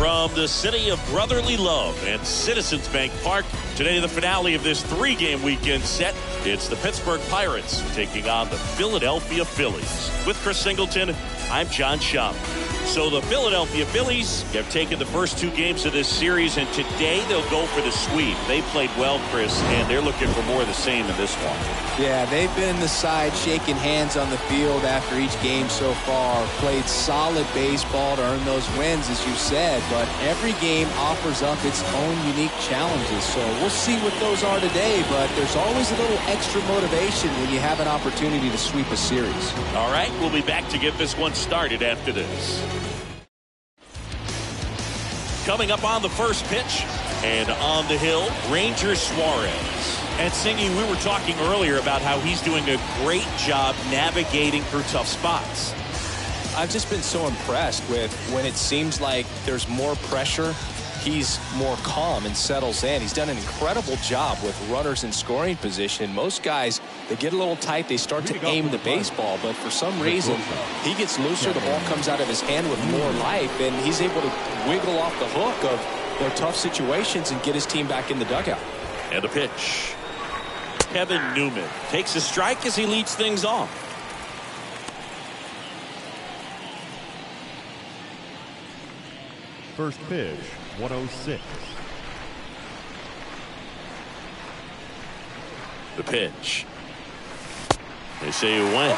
from the city of brotherly love and Citizens Bank Park. Today, the finale of this three-game weekend set. It's the Pittsburgh Pirates taking on the Philadelphia Phillies. With Chris Singleton, I'm John Schaub. So the Philadelphia Phillies have taken the first two games of this series, and today they'll go for the sweep. They played well, Chris, and they're looking for more of the same in this one. Yeah, they've been the side shaking hands on the field after each game so far. Played solid baseball to earn those wins, as you said, but every game offers up its own unique challenges. So we'll see what those are today, but there's always a little extra motivation when you have an opportunity to sweep a series. All right, we'll be back to get this one started after this. Coming up on the first pitch, and on the hill, Ranger Suarez. And Singy, we were talking earlier about how he's doing a great job navigating through tough spots. I've just been so impressed with when it seems like there's more pressure, he's more calm and settles in. He's done an incredible job with runners in scoring position. Most guys, they get a little tight, they start to aim the baseball, but for some reason, he gets looser, the ball comes out of his hand with more life, and he's able to wiggle off the hook of their tough situations and get his team back in the dugout. And the pitch. Kevin Newman takes a strike as he leads things off. First pitch, 106. The pitch. They say it went.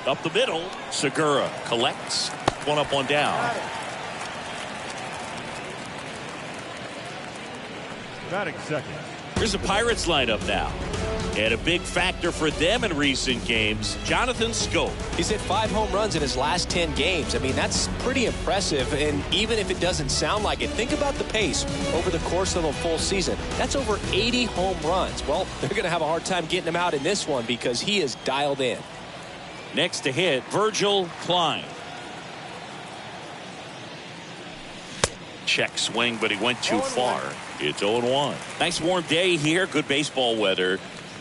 Up the middle, Segura collects. One up, one down. Batting second. Here's the Pirates lineup now. And a big factor for them in recent games, Jonathan Schoop. He's hit 5 home runs in his last 10 games. I mean, that's pretty impressive. And even if it doesn't sound like it, think about the pace over the course of a full season. That's over 80 home runs. Well, they're going to have a hard time getting him out in this one because he is dialed in. Next to hit, Virgil Klein. Check swing, but he went too far. It's 0-1. Nice warm day here. Good baseball weather.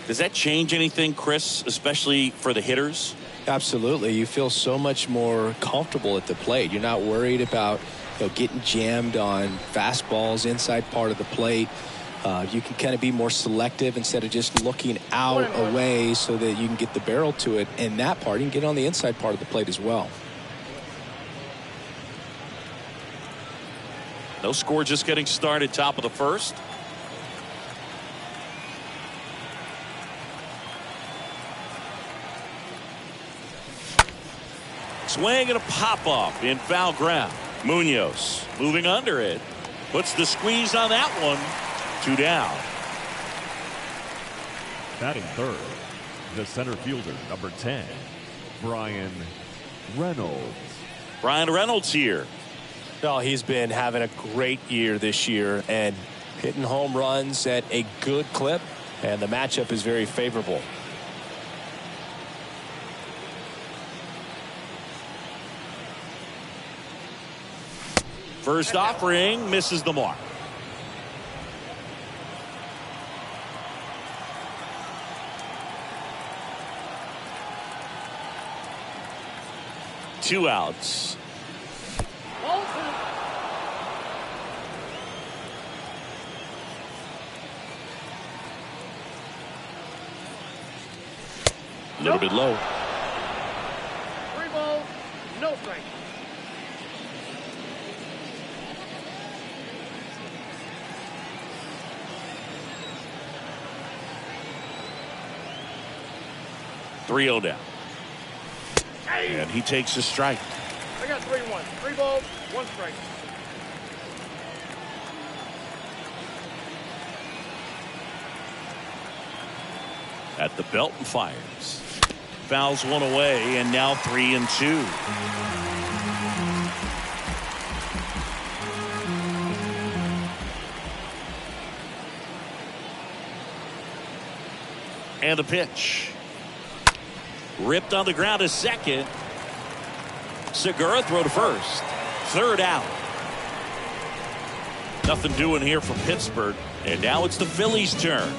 Does that change anything, Chris, especially for the hitters? Absolutely. You feel so much more comfortable at the plate. You're not worried about getting jammed on fastballs inside part of the plate. You can kind of be more selective instead of just looking out away so that you can get the barrel to it. And that part, you can get on the inside part of the plate as well. No score, just getting started, top of the first. Swing and a pop-off in foul ground. Munoz moving under it. Puts the squeeze on that one. 2 down. Batting third, the center fielder, number 10, Brian Reynolds. Brian Reynolds here. Well, he's been having a great year this year and hitting home runs at a good clip, and the matchup is very favorable. First offering misses the mark. Two outs. A little bit low. 3 balls, no strike. Three 0 down. And he takes a strike. I got 3-1. 3 balls, 1 strike. At the belt and fires. Fouls one away, and now 3-2. And the pitch. Ripped on the ground to second. Segura throw to first. Third out. Nothing doing here for Pittsburgh. And now it's the Phillies' turn.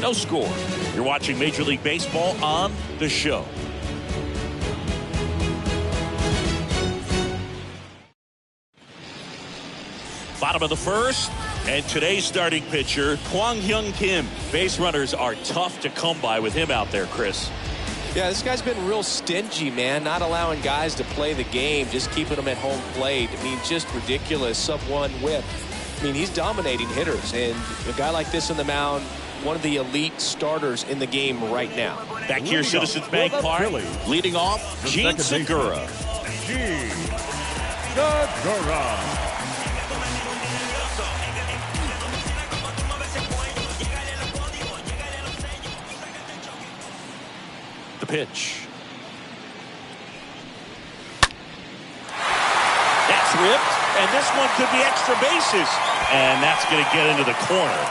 No score. You're watching Major League Baseball on The Show. Bottom of the first, and today's starting pitcher, Kwang Hyun Kim. Base runners are tough to come by with him out there, Chris. Yeah, this guy's been real stingy, man. Not allowing guys to play the game, just keeping them at home plate. I mean, just ridiculous sub-1 whip. I mean, he's dominating hitters, and a guy like this on the mound, one of the elite starters in the game right now. Back here, Citizens Bank Park, leading off, Gene Segura. Gene Segura. The pitch. That's ripped, and this one could be extra bases. And that's going to get into the corner.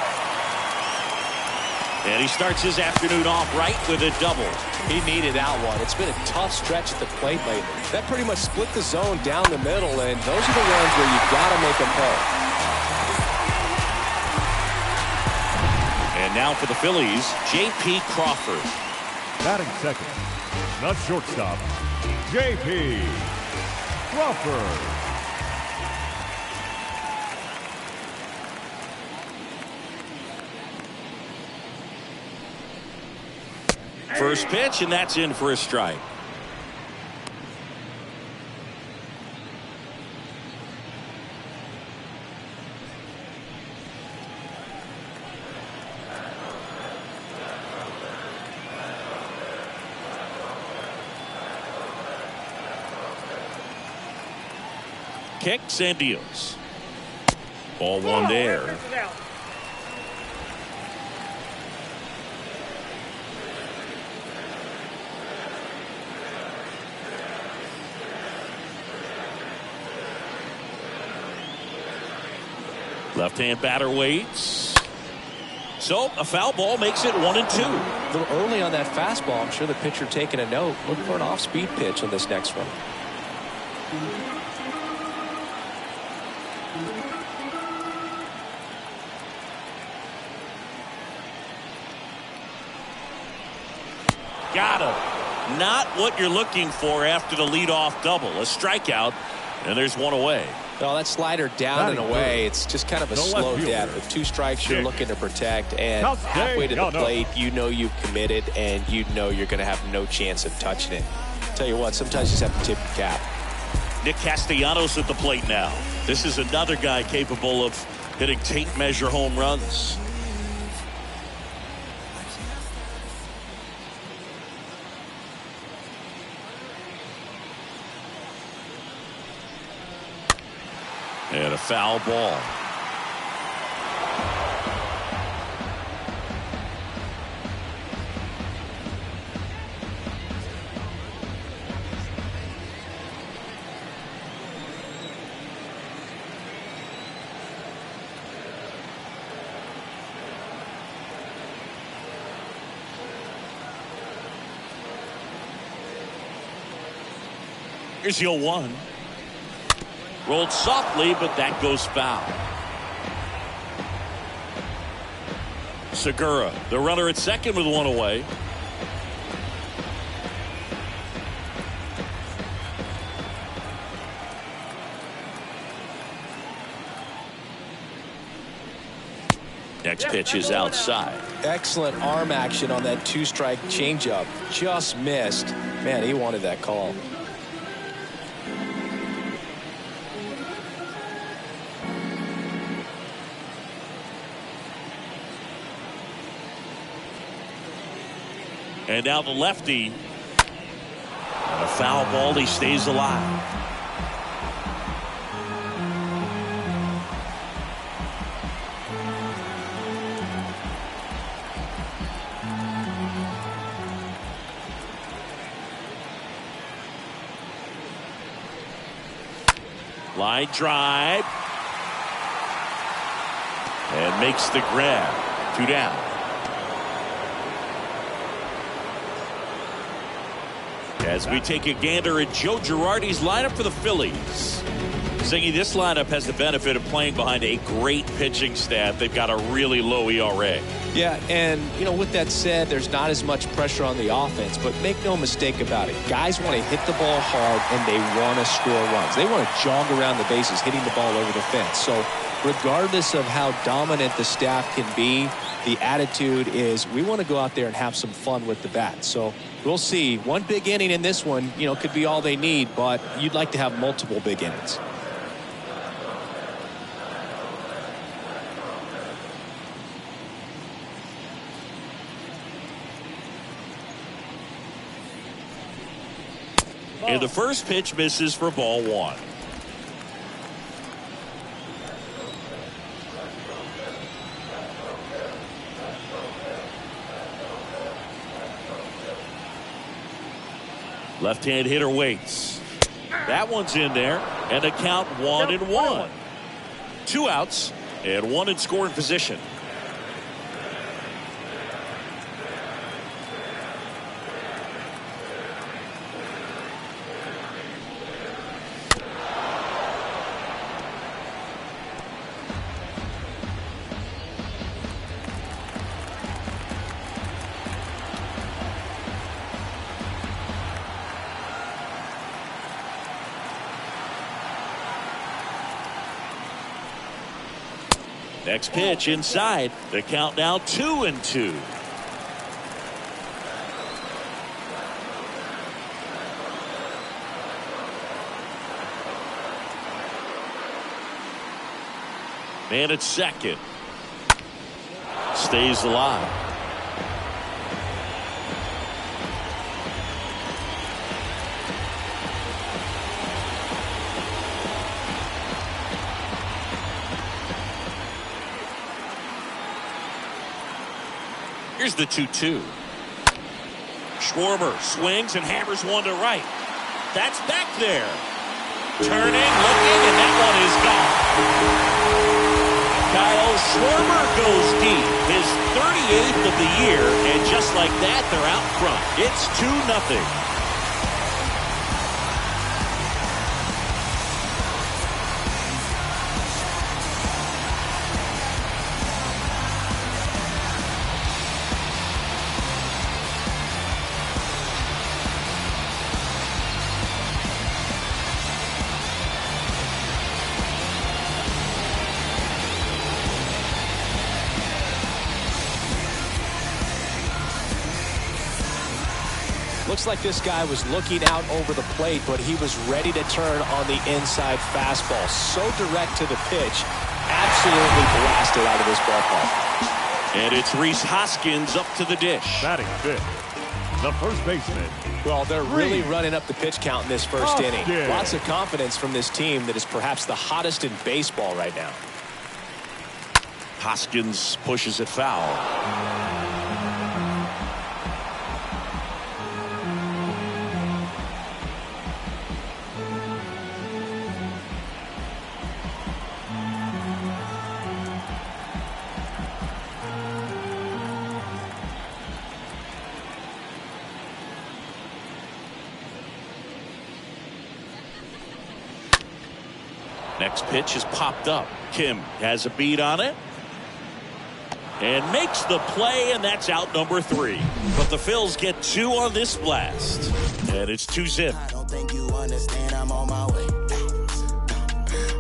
And he starts his afternoon off right with a double. He needed that one. It's been a tough stretch at the plate lately. That pretty much split the zone down the middle, and those are the ones where you got to make them pay. And now for the Phillies, J.P. Crawford. Batting second, the shortstop, J.P. Crawford. First pitch, and that's in for a strike. Kicks and deals. Ball one there. Left-hand batter waits. So a foul ball makes it 1-2. A little early on that fastball. I'm sure the pitcher taking a note. Look for an off-speed pitch on this next one. Got him. Not what you're looking for after the leadoff double. A strikeout, and there's one away. Well, that slider down and away, it's just kind of a slow death. With 2 strikes, you're looking to protect, and halfway to the plate, you know you've committed, and you know you're going to have no chance of touching it. Tell you what, sometimes you just have to tip your cap. Nick Castellanos at the plate now. This is another guy capable of hitting tape measure home runs. And a foul ball. Here's the 0-1. Rolled softly, but that goes foul. Segura, the runner at second with 1 away. Next pitch is outside. Excellent arm action on that 2-strike changeup. Just missed. Man, he wanted that call. And now the lefty. And a foul ball. He stays alive. Line drive. And makes the grab. 2 down. As we take a gander at Joe Girardi's lineup for the Phillies. Zingy, this lineup has the benefit of playing behind a great pitching staff. They've got a really low ERA. Yeah, and, you know, with that said, there's not as much pressure on the offense, but make no mistake about it. Guys want to hit the ball hard, and they want to score runs. They want to jog around the bases, hitting the ball over the fence. So regardless of how dominant the staff can be, the attitude is we want to go out there and have some fun with the bat. So we'll see. One big inning in this one, you know, could be all they need, but you'd like to have multiple big innings. And the first pitch misses for ball one. Left-hand hitter waits. That one's in there, and the count 1-1. 2 outs and 1 in scoring position. Next pitch inside. The count now 2-2. Man at second. Stays alive. Here's the 2-2. Schwarber swings and hammers one to right. That's back there. Turning, looking, and that one is gone. Kyle Schwarber goes deep. His 38th of the year, and just like that, they're out front. It's 2-0. Looks like this guy was looking out over the plate, but he was ready to turn on the inside fastball. So direct to the pitch. Absolutely blasted out of this ballpark. And it's Rhys Hoskins up to the dish. Batting fifth, the first baseman. Well, they're really running up the pitch count in this first inning. Yeah. Lots of confidence from this team that is perhaps the hottest in baseball right now. Hoskins pushes it foul. Next pitch is popped up. Kim has a beat on it and makes the play, and that's out number 3. But the Phils get 2 on this blast, and it's 2-0. I don't think you understand, I'm on my way.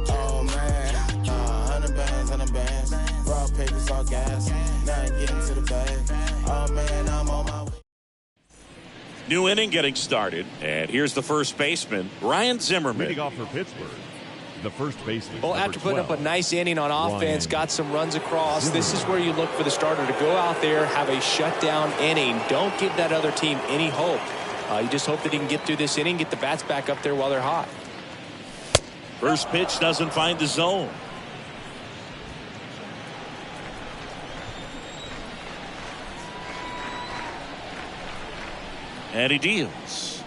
Oh man, 100 bands, raw papers, all gas. Now I'm getting to the bag. Oh man, I'm on my way. New inning getting started, and here's the first baseman, Ryan Zimmerman. Leading off for Pittsburgh, the first baseman. Well, after putting up a nice inning on offense, got some runs across, this is where you look for the starter to go out there, have a shutdown inning. Don't give that other team any hope. You just hope that he can get through this inning, get the bats back up there while they're hot. First pitch doesn't find the zone. And he deals.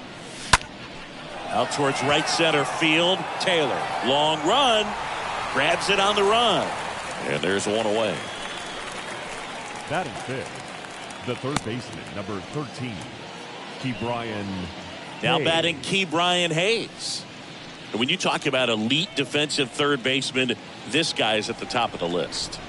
Out towards right center field. Taylor, long run, grabs it on the run, and there's one away. Batting fifth, the third baseman, number 13, Ke'Bryan. Now Hayes. batting Ke'Bryan Hayes. And when you talk about elite defensive third baseman, this guy is at the top of the list.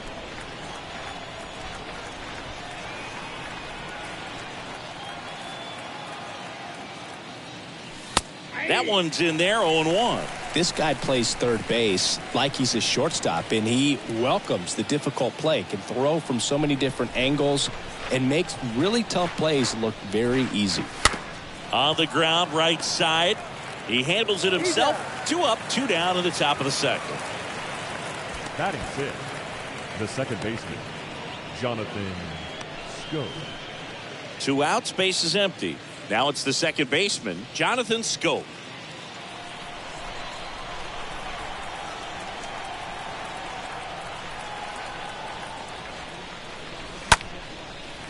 That one's in there, 0-1. This guy plays third base like he's a shortstop, and he welcomes the difficult play, can throw from so many different angles, and makes really tough plays look very easy. On the ground, right side. He handles it himself. 2 up, 2 down in the top of the second. Batting fifth, the second baseman, Jonathan Schoop. 2 outs, base is empty. Now it's the second baseman, Jonathan Schoop.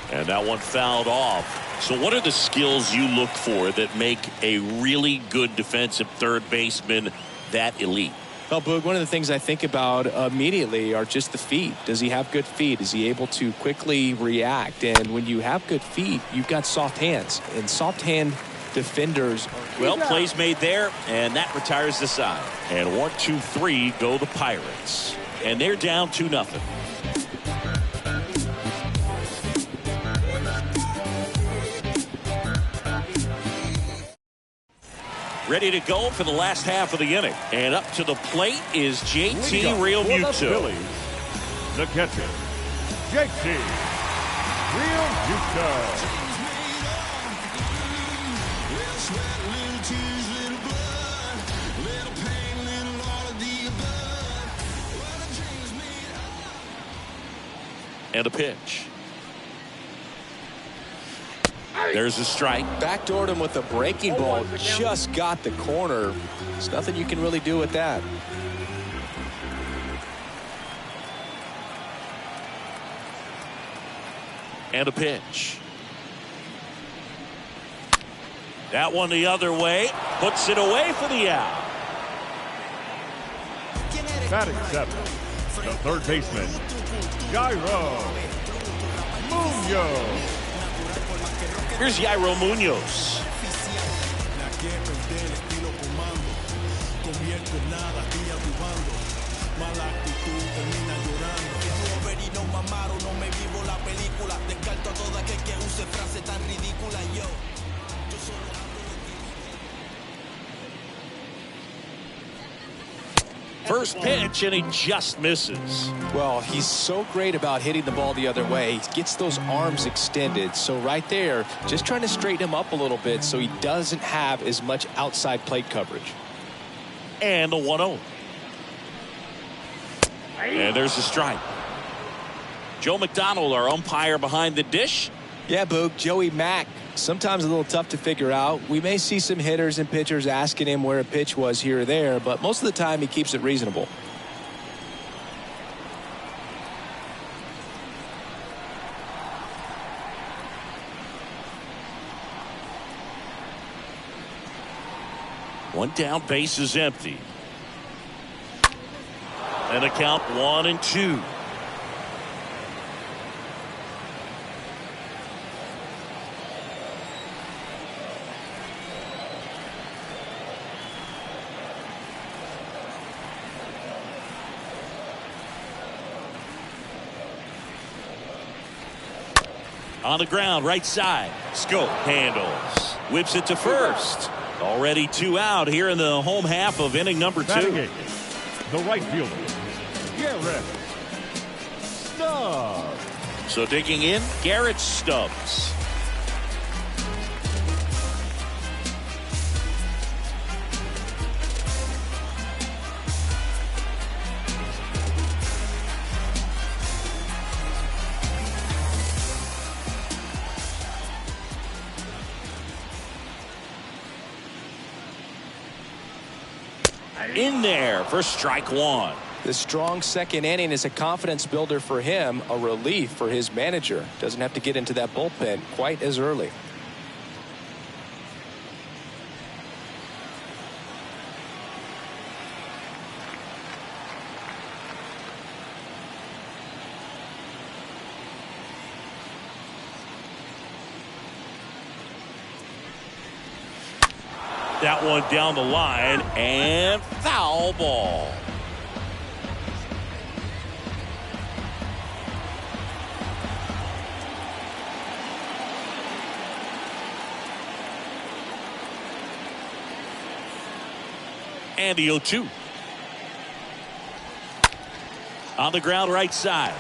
And that one fouled off. So what are the skills you look for that make a really good defensive third baseman that elite? Well, Boog, one of the things I think about immediately are just the feet. Does he have good feet? Is he able to quickly react? And when you have good feet, you've got soft hands. And soft hand defenders. Well, plays made there, and that retires the side. And 1, 2, 3 go the Pirates. And they're down 2-0. Ready to go for the last half of the inning. And up to the plate is JT Realmuto. Phillies, the catcher, JT Realmuto. And a pitch. There's a strike. Backdoored him with a breaking ball. Just got the corner. There's nothing you can really do with that. And a pitch. That one the other way. Puts it away for the out. Batting seventh, the third baseman, Jairo Munoz. Here's Jairo Munoz. First pitch, and he just misses. Well, he's so great about hitting the ball the other way. He gets those arms extended. So right there, just trying to straighten him up a little bit so he doesn't have as much outside plate coverage. And the 1-0. And there's a strike. Joe McDonald, our umpire behind the dish. Yeah, Boog, Joey Mack. Sometimes a little tough to figure out. We may see some hitters and pitchers asking him where a pitch was here or there, but most of the time he keeps it reasonable. One down, base is empty. And a count 1-2. On the ground, right side. Schoop handles. Whips it to first. Already 2 out here in the home half of inning number 2. The right fielder, Garrett Stubbs. So digging in, Garrett Stubbs. In there for strike 1. The strong second inning is a confidence builder for him, a relief for his manager. Doesn't have to get into that bullpen quite as early. That one down the line and foul ball. And the 0-2. On the ground right side.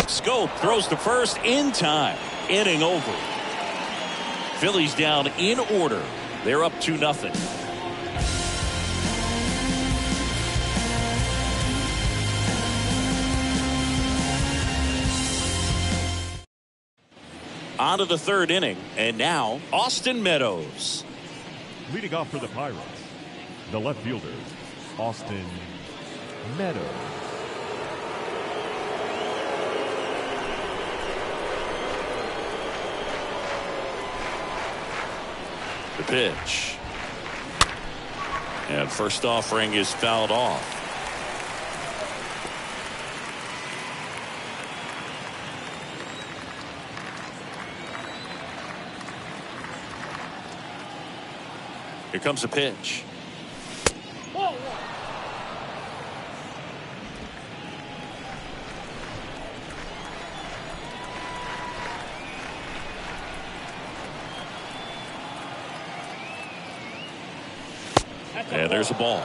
Scope throws to first in time. Inning over. Phillies down in order. They're up 2-0. On to the third inning. And now Austin Meadows. Leading off for the Pirates, the left fielder, Austin Meadows. The pitch. And first offering is fouled off. Here comes the pitch. And there's a ball.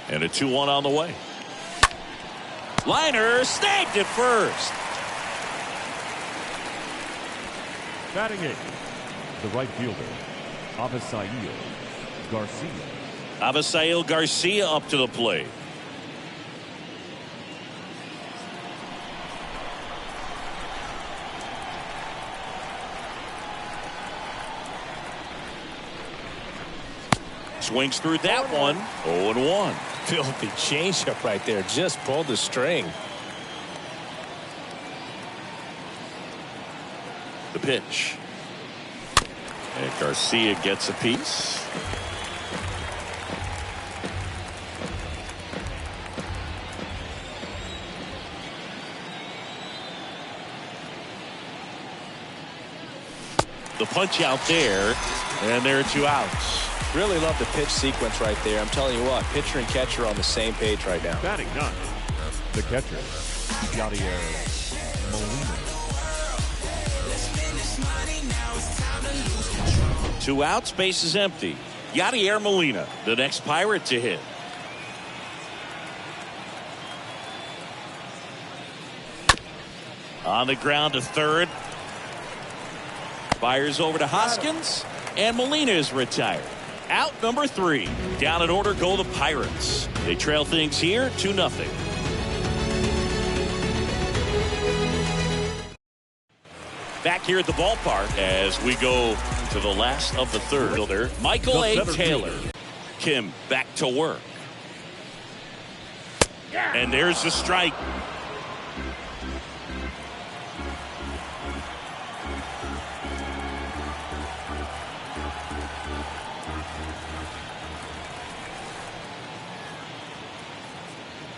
And a 2-1 on the way. Liner snagged it first. Batting eighth, the right fielder, Avisail Garcia. Avisail Garcia up to the plate. Swings through that one. 0-1. Filthy changeup right there. Just pulled the string. The pitch. And Garcia gets a piece. The punch out there. And there are 2 outs. Really love the pitch sequence right there. I'm telling you what, pitcher and catcher are on the same page right now. Batting ninth, the catcher, Yadier Molina. 2 outs, base is empty. Yadier Molina, the next Pirate to hit. On the ground to third. Fires over to Hoskins, and Molina is retired. Out number 3. Down in order go the Pirates. They trail things here 2-0. Back here at the ballpark as we go to the last of the third. Fielder Michael A. Taylor. Kim back to work. And there's the strike.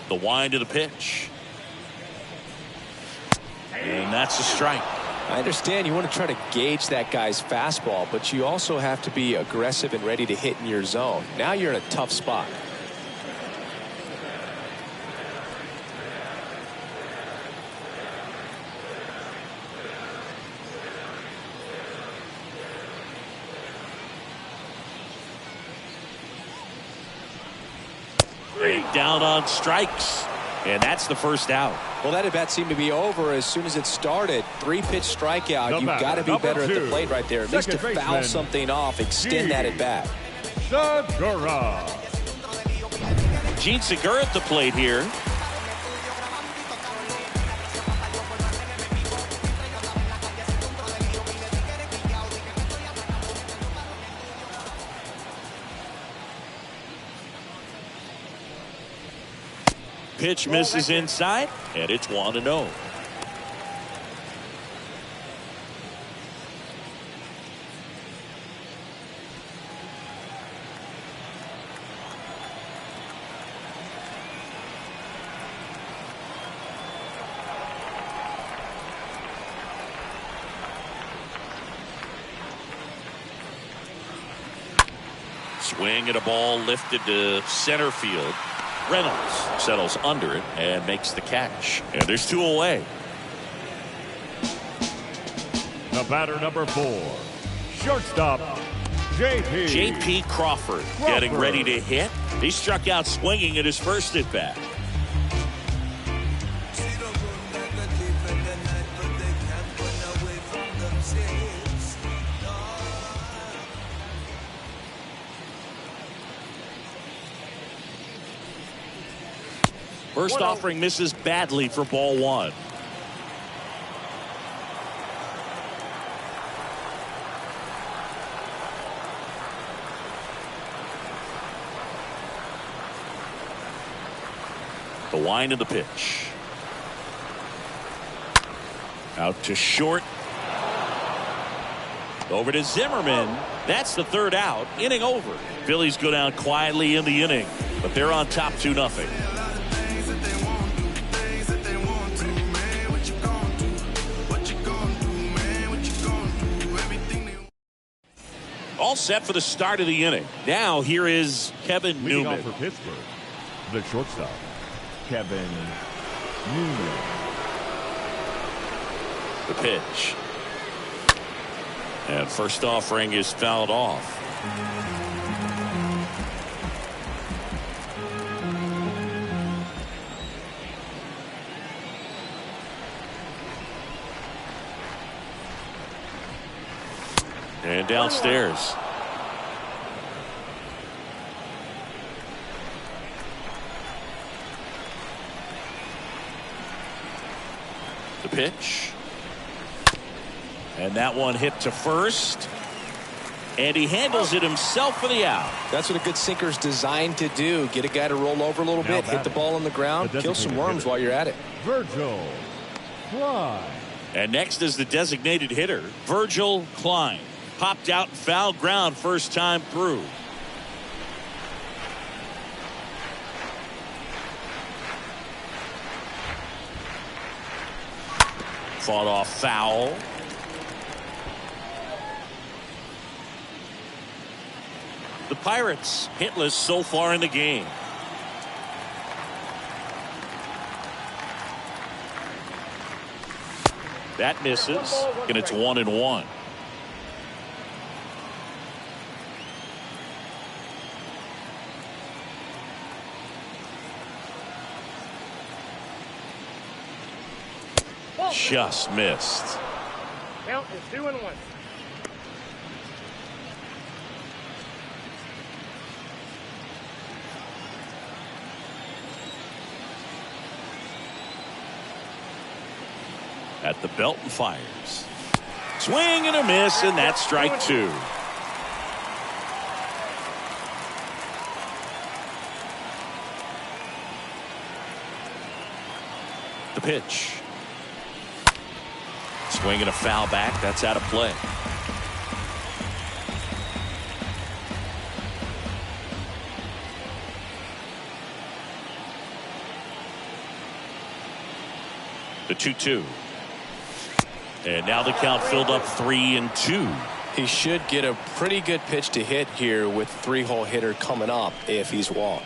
The wind of the pitch. And that's a strike. I understand you want to try to gauge that guy's fastball, but you also have to be aggressive and ready to hit in your zone. Now you're in a tough spot. Down on strikes, and that's the first out. Well, that at bat seemed to be over as soon as it started. 3-pitch strikeout. You've got to be better at the plate right there. At least to foul something off, extend that at bat. Segura. Gene Segura at the plate here. Pitch misses inside, and it's 1-0. Swing and a ball lifted to center field. Reynolds settles under it and makes the catch. And there's 2 away. The batter, number 4, shortstop, J.P. Crawford getting ready to hit. He struck out swinging at his first at bat. First offering misses badly for ball 1. The wind of the pitch. Out to short. Over to Zimmerman. That's the 3rd out. Inning over. Phillies go down quietly in the inning, but they're on top 2-0. All set for the start of the inning. Now here is Kevin Leading Newman. off for Pittsburgh, the shortstop, Kevin Newman. The pitch. And first offering is fouled off. And downstairs. The pitch. And that one hit to first. And he handles it himself for the out. That's what a good sinker's designed to do. Get a guy to roll over a little bit, hit the ball on the ground, kill some worms while you're at it. Virgil Klein. And next is the designated hitter, Virgil Klein. Popped out and foul ground first time through. Fought off foul. The Pirates hitless so far in the game. That misses, and it's 1-1. Just missed. Count is 2-1. At the belt and fires. Swing and a miss, and that's strike 2. The pitch. Swing and a foul back. That's out of play. The 2-2. And now the count filled up 3-2. He should get a pretty good pitch to hit here with 3-hole hitter coming up if he's walked.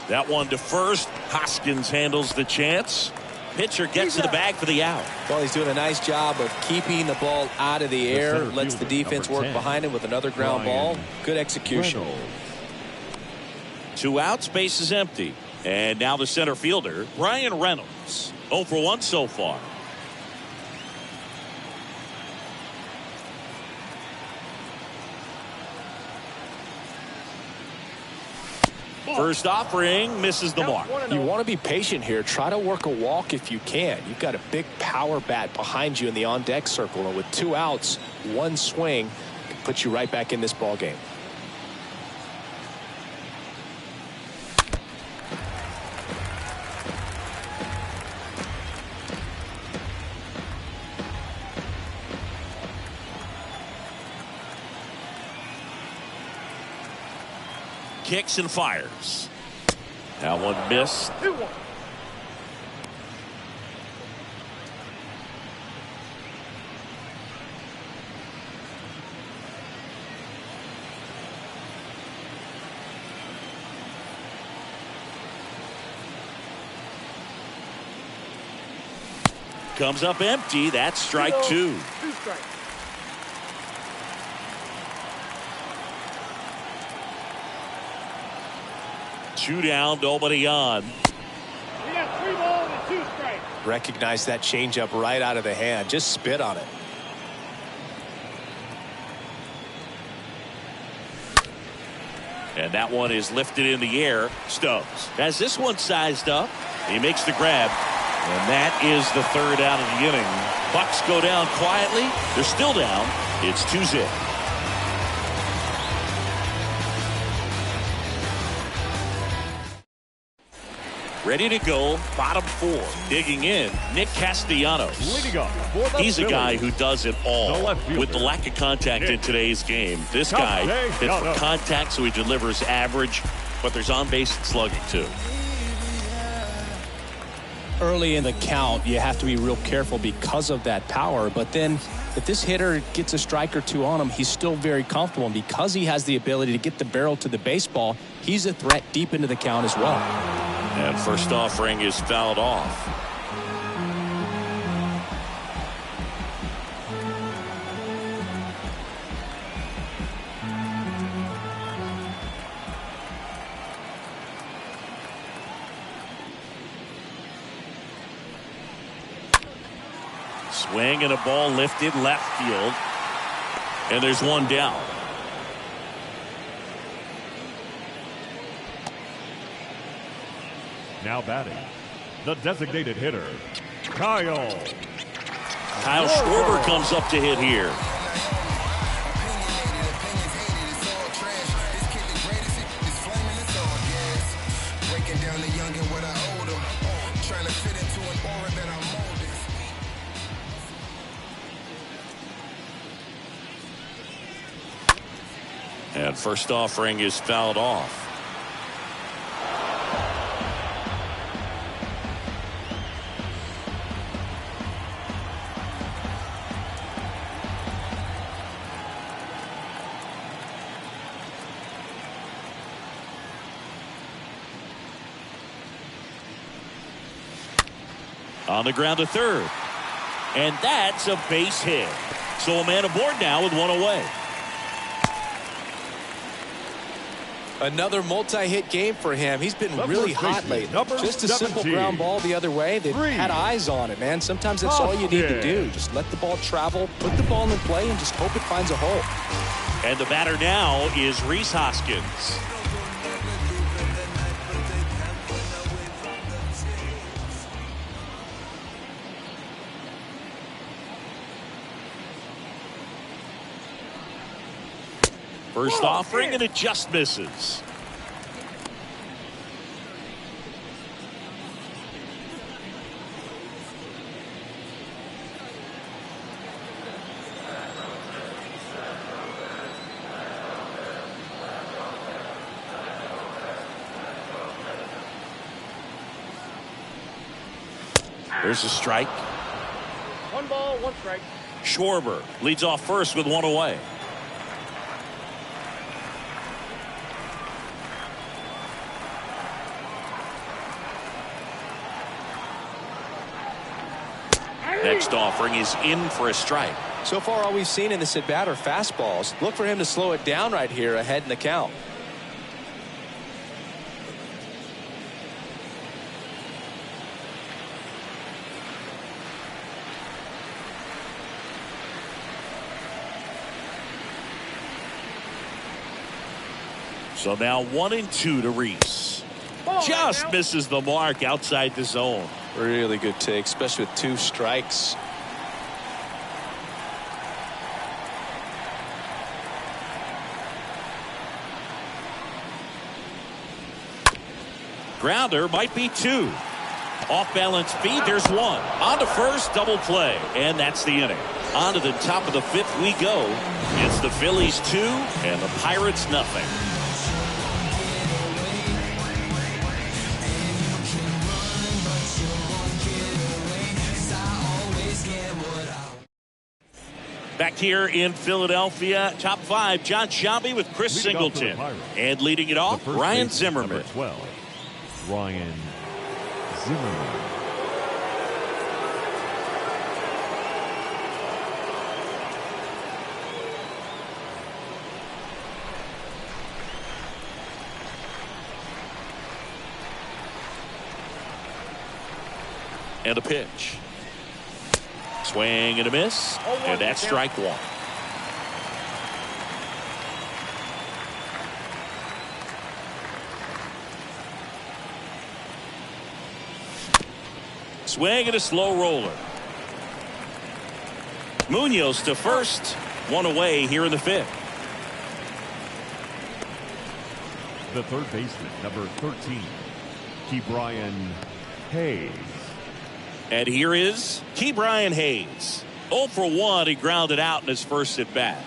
That one to first. Hoskins handles the chance. Pitcher gets to the bag for the out. Well, he's doing a nice job of keeping the ball out of the air. Lets the defense work behind him with another ground ball. Good execution. Reynolds. 2 outs, base is empty. And now the center fielder, Brian Reynolds. 0 for 1 so far. First offering misses the mark. You want to be patient here. Try to work a walk if you can. You've got a big power bat behind you in the on-deck circle, and with 2 outs, 1 swing can put you right back in this ball game. Kicks and fires. That one missed. 2-1. Comes up empty. That's strike two. 2 strikes. Two down, nobody on. We got 3 balls and 2 strikes. Recognize that changeup right out of the hand. Just spit on it. And that one is lifted in the air. Stubbs has this one sized up. He makes the grab. And that is the 3rd out of the inning. Bucks go down quietly. They're still down. It's 2-0. Ready to go, bottom 4. Digging in, Nick Castellanos. Leading up for the He's a guy Phillies, who does it all. the left fielder, With the lack of contact in today's game, this guy hits for Castellanos. contact, so he delivers average, but there's on-base slugging too. Early in the count, you have to be real careful because of that power. But then if this hitter gets a strike or two on him, he's still very comfortable. And because he has the ability to get the barrel to the baseball, he's a threat deep into the count as well. And first offering is fouled off. Swing and a ball lifted left field. And there's one down. Now batting, the designated hitter, Kyle Schwarber comes up to hit here. And first offering is fouled off. On the ground to third. And that's a base hit. So a man aboard now with one away. Another multi-hit game for him. He's been The really first hot baseman, lately. number Just a simple 17. ground ball the other way. They've had eyes on it, man. Sometimes that's all you need to do. Just let the ball travel, put the ball in play, and just hope it finds a hole. And the batter now is Rhys Hoskins. First offering, and it just misses. There's a strike. 1 ball, 1 strike. Schwarber leads off first with one away. Next offering is in for a strike. So far, all we've seen in this at-bat are fastballs. Look for him to slow it down right here ahead in the count. So now 1-2 to Rhys. Just misses the mark outside the zone. Really good take, especially with 2 strikes. Grounder might be 2. Off balance feed, there's 1. On to first, double play, and that's the inning. On to the top of the 5th we go. It's the Phillies 2 and the Pirates nothing. Back here in Philadelphia, top 5, John Sciambi with Chris Leading off for the Singleton. Pirates, And leading it the off, first Ryan baseman, Zimmerman. number 12, Ryan Zimmerman. And a pitch. Swing and a miss. And that's strike one. Swing and a slow roller. Munoz to first. One away here in the fifth. The third baseman, number 13, Ke'Bryan Hayes. And here is Ke'Bryan Hayes. 0 for 1. He grounded out in his first at bat.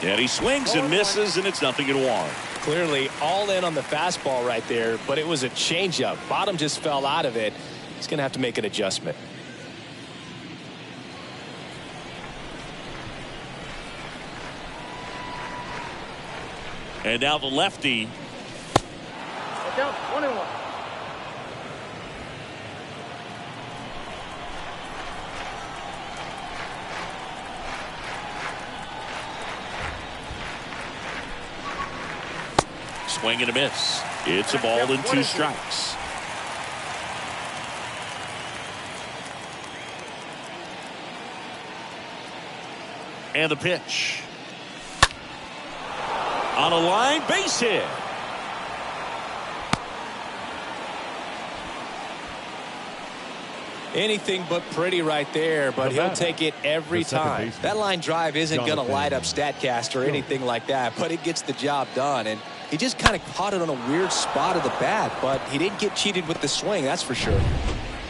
And he swings and misses, and it's 0-1. Clearly all in on the fastball right there, but it was a changeup. Bottom just fell out of it. He's going to have to make an adjustment. And now the lefty. Look out, 1-1. Swing and a miss. It's a ball and 2 strikes. And the pitch. On a line, base hit. Anything but pretty right there, but he'll take it every time. That line drive isn't going to light up StatCast or anything like that, but it gets the job done. And he just kind of caught it on a weird spot of the bat, but he didn't get cheated with the swing, that's for sure.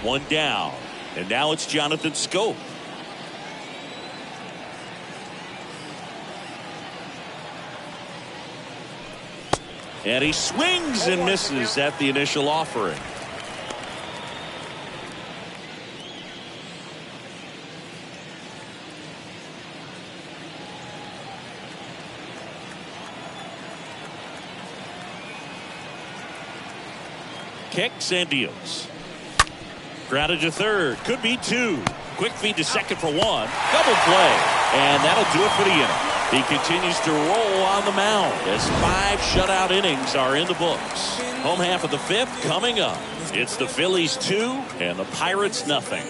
One down, and now it's Jonathan Scope. And he swings and misses at the initial offering. Kicks and deals. Grounded to third. Could be 2. Quick feed to second for 1. Double play. And that'll do it for the inning. He continues to roll on the mound as 5 shutout innings are in the books. Home half of the fifth coming up. It's the Phillies 2 and the Pirates nothing.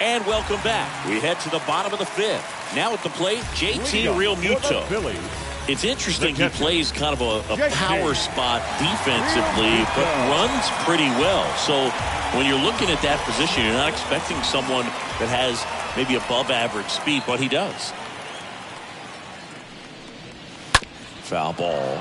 And welcome back. We head to the bottom of the fifth. Now at the plate, JT Real Muto. It's interesting he plays kind of a power spot defensively, but runs pretty well. So when you're looking at that position, you're not expecting someone that has maybe above average speed, but he does. Foul ball.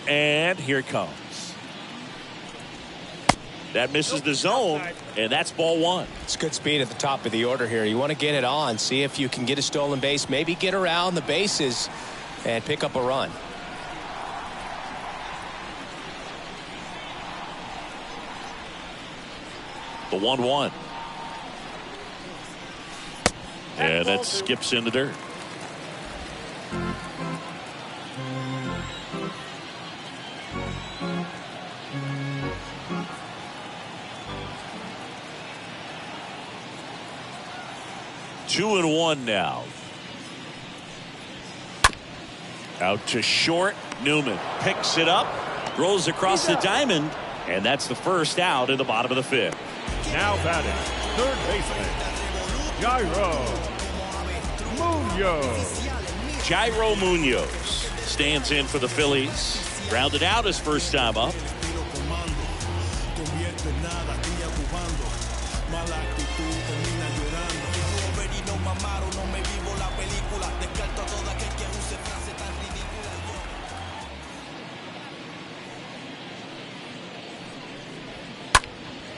And here it comes. That misses the zone, and that's ball 1. It's good speed at the top of the order here. You want to get it on, see if you can get a stolen base, maybe get around the bases and pick up a run. The 1-1. And that skips in the dirt. Two and 1 now. Out to short. Newman picks it up, rolls across the diamond, and that's the first out in the bottom of the fifth. Now batting, third baseman, Jairo Munoz. Jairo Munoz stands in for the Phillies. Grounded out his first time up.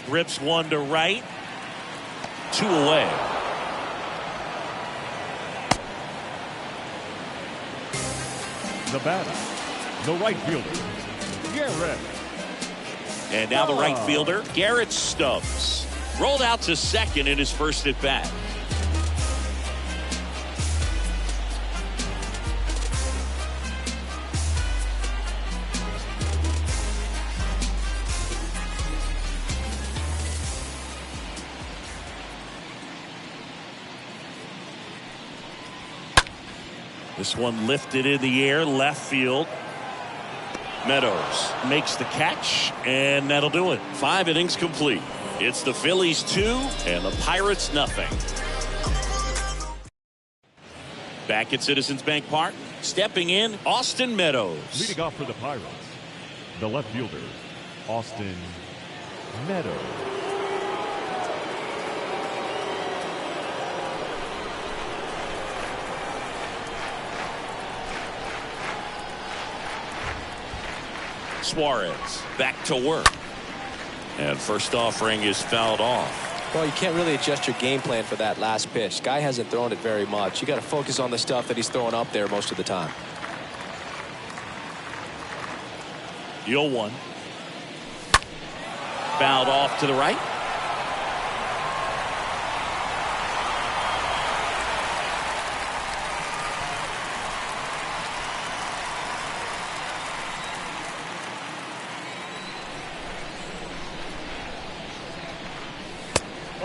Rips one to right. 2 away. The batter, the right fielder, Garrett. And now the right fielder, Garrett Stubbs. rolled out to second in his first at bat. This one lifted in the air, left field. Meadows makes the catch, and that'll do it. 5 innings complete. It's the Phillies 2 and the Pirates nothing. Back at Citizens Bank Park, stepping in, Austin Meadows. Leading off for the Pirates, the left fielder, Austin Meadows. Suarez back to work. And first offering is fouled off. Well, you can't really adjust your game plan for that last pitch. Guy hasn't thrown it very much. You got to focus on the stuff that he's throwing up there most of the time. 0-1. Fouled off to the right.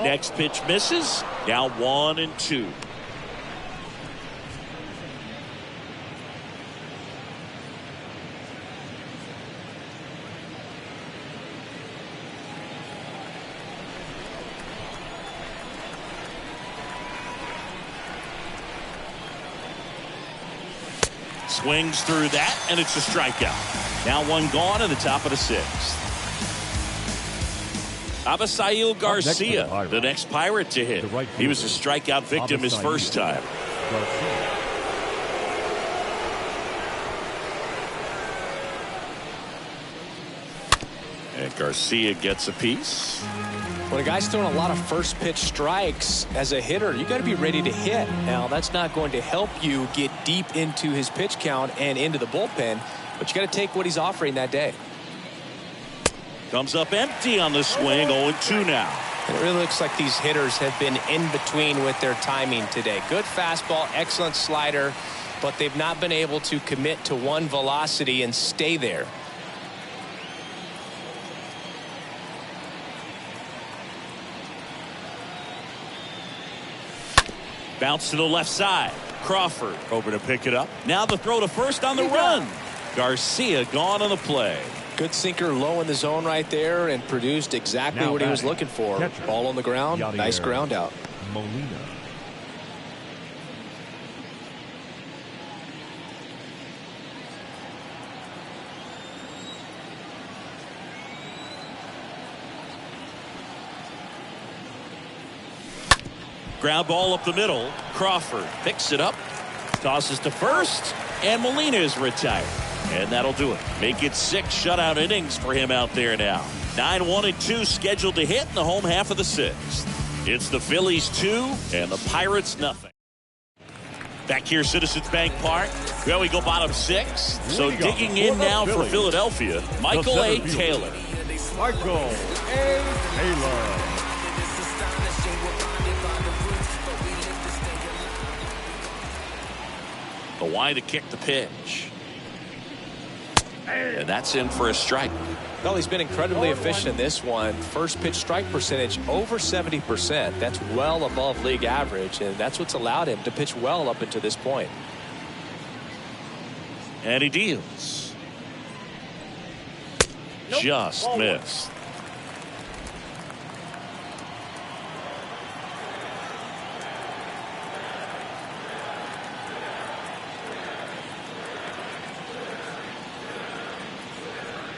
Next pitch misses. Now 1-2. Swings through that, and it's a strikeout. Now 1 gone in the top of the 6th. Abisail Garcia, the next Pirate to hit. He was a strikeout victim his first time. And Garcia gets a piece. When a guy's throwing a lot of first pitch strikes as a hitter, you got to be ready to hit. Now, that's not going to help you get deep into his pitch count and into the bullpen, but you got to take what he's offering that day. Comes up empty on the swing. 0-2 now. It really looks like these hitters have been in between with their timing today. Good fastball, excellent slider, but they've not been able to commit to one velocity and stay there. Bounce to the left side. Crawford over to pick it up. Now the throw to first on the run. Garcia gone on the play. Good sinker low in the zone right there and produced exactly what he was looking for. Catcher. Ball on the ground. Nice ground out. Molina. Ground ball up the middle. Crawford picks it up. Tosses to first. And Molina is retired. And that'll do it. Make it 6 shutout innings for him out there now. 9-1-2 scheduled to hit in the home half of the 6th. It's the Phillies 2 and the Pirates nothing. Back here, Citizens Bank Park. Well, we go bottom 6. So digging in now for Philadelphia, Michael A. Taylor. Michael A. Taylor. The wide to kick the pitch. And that's in for a strike. Well, he's been incredibly efficient in this one. First pitch strike percentage over 70%. That's well above league average, and that's what's allowed him to pitch well up until this point. And he deals. Just missed.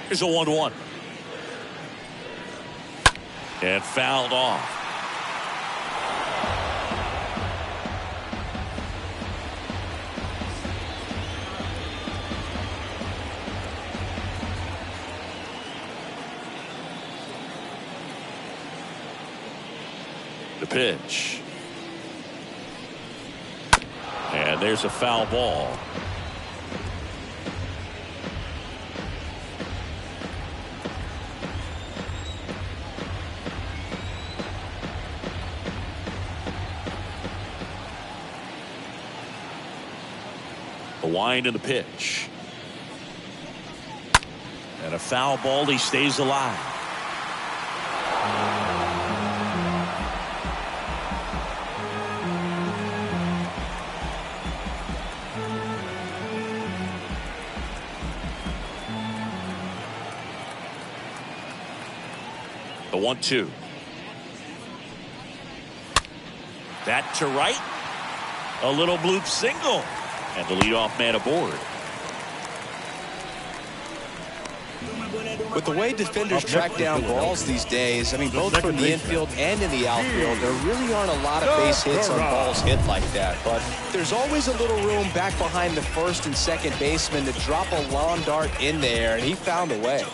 Here's a 1-1. And fouled off. The pitch. And there's a foul ball. The wind and the pitch. And a foul ball. He stays alive. The 1-2. That to right. A little bloop single. And the leadoff man aboard. With the way defenders track down balls these days, I mean, both from the infield and in the outfield, there really aren't a lot of base hits on balls hit like that. But there's always a little room back behind the first and second baseman to drop a lawn dart in there, and he found a way.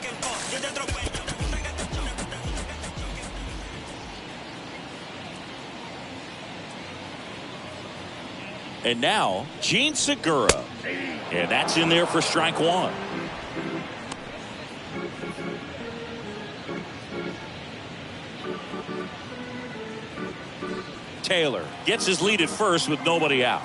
And now, Gene Segura. And that's in there for strike one. Taylor gets his lead at first with nobody out.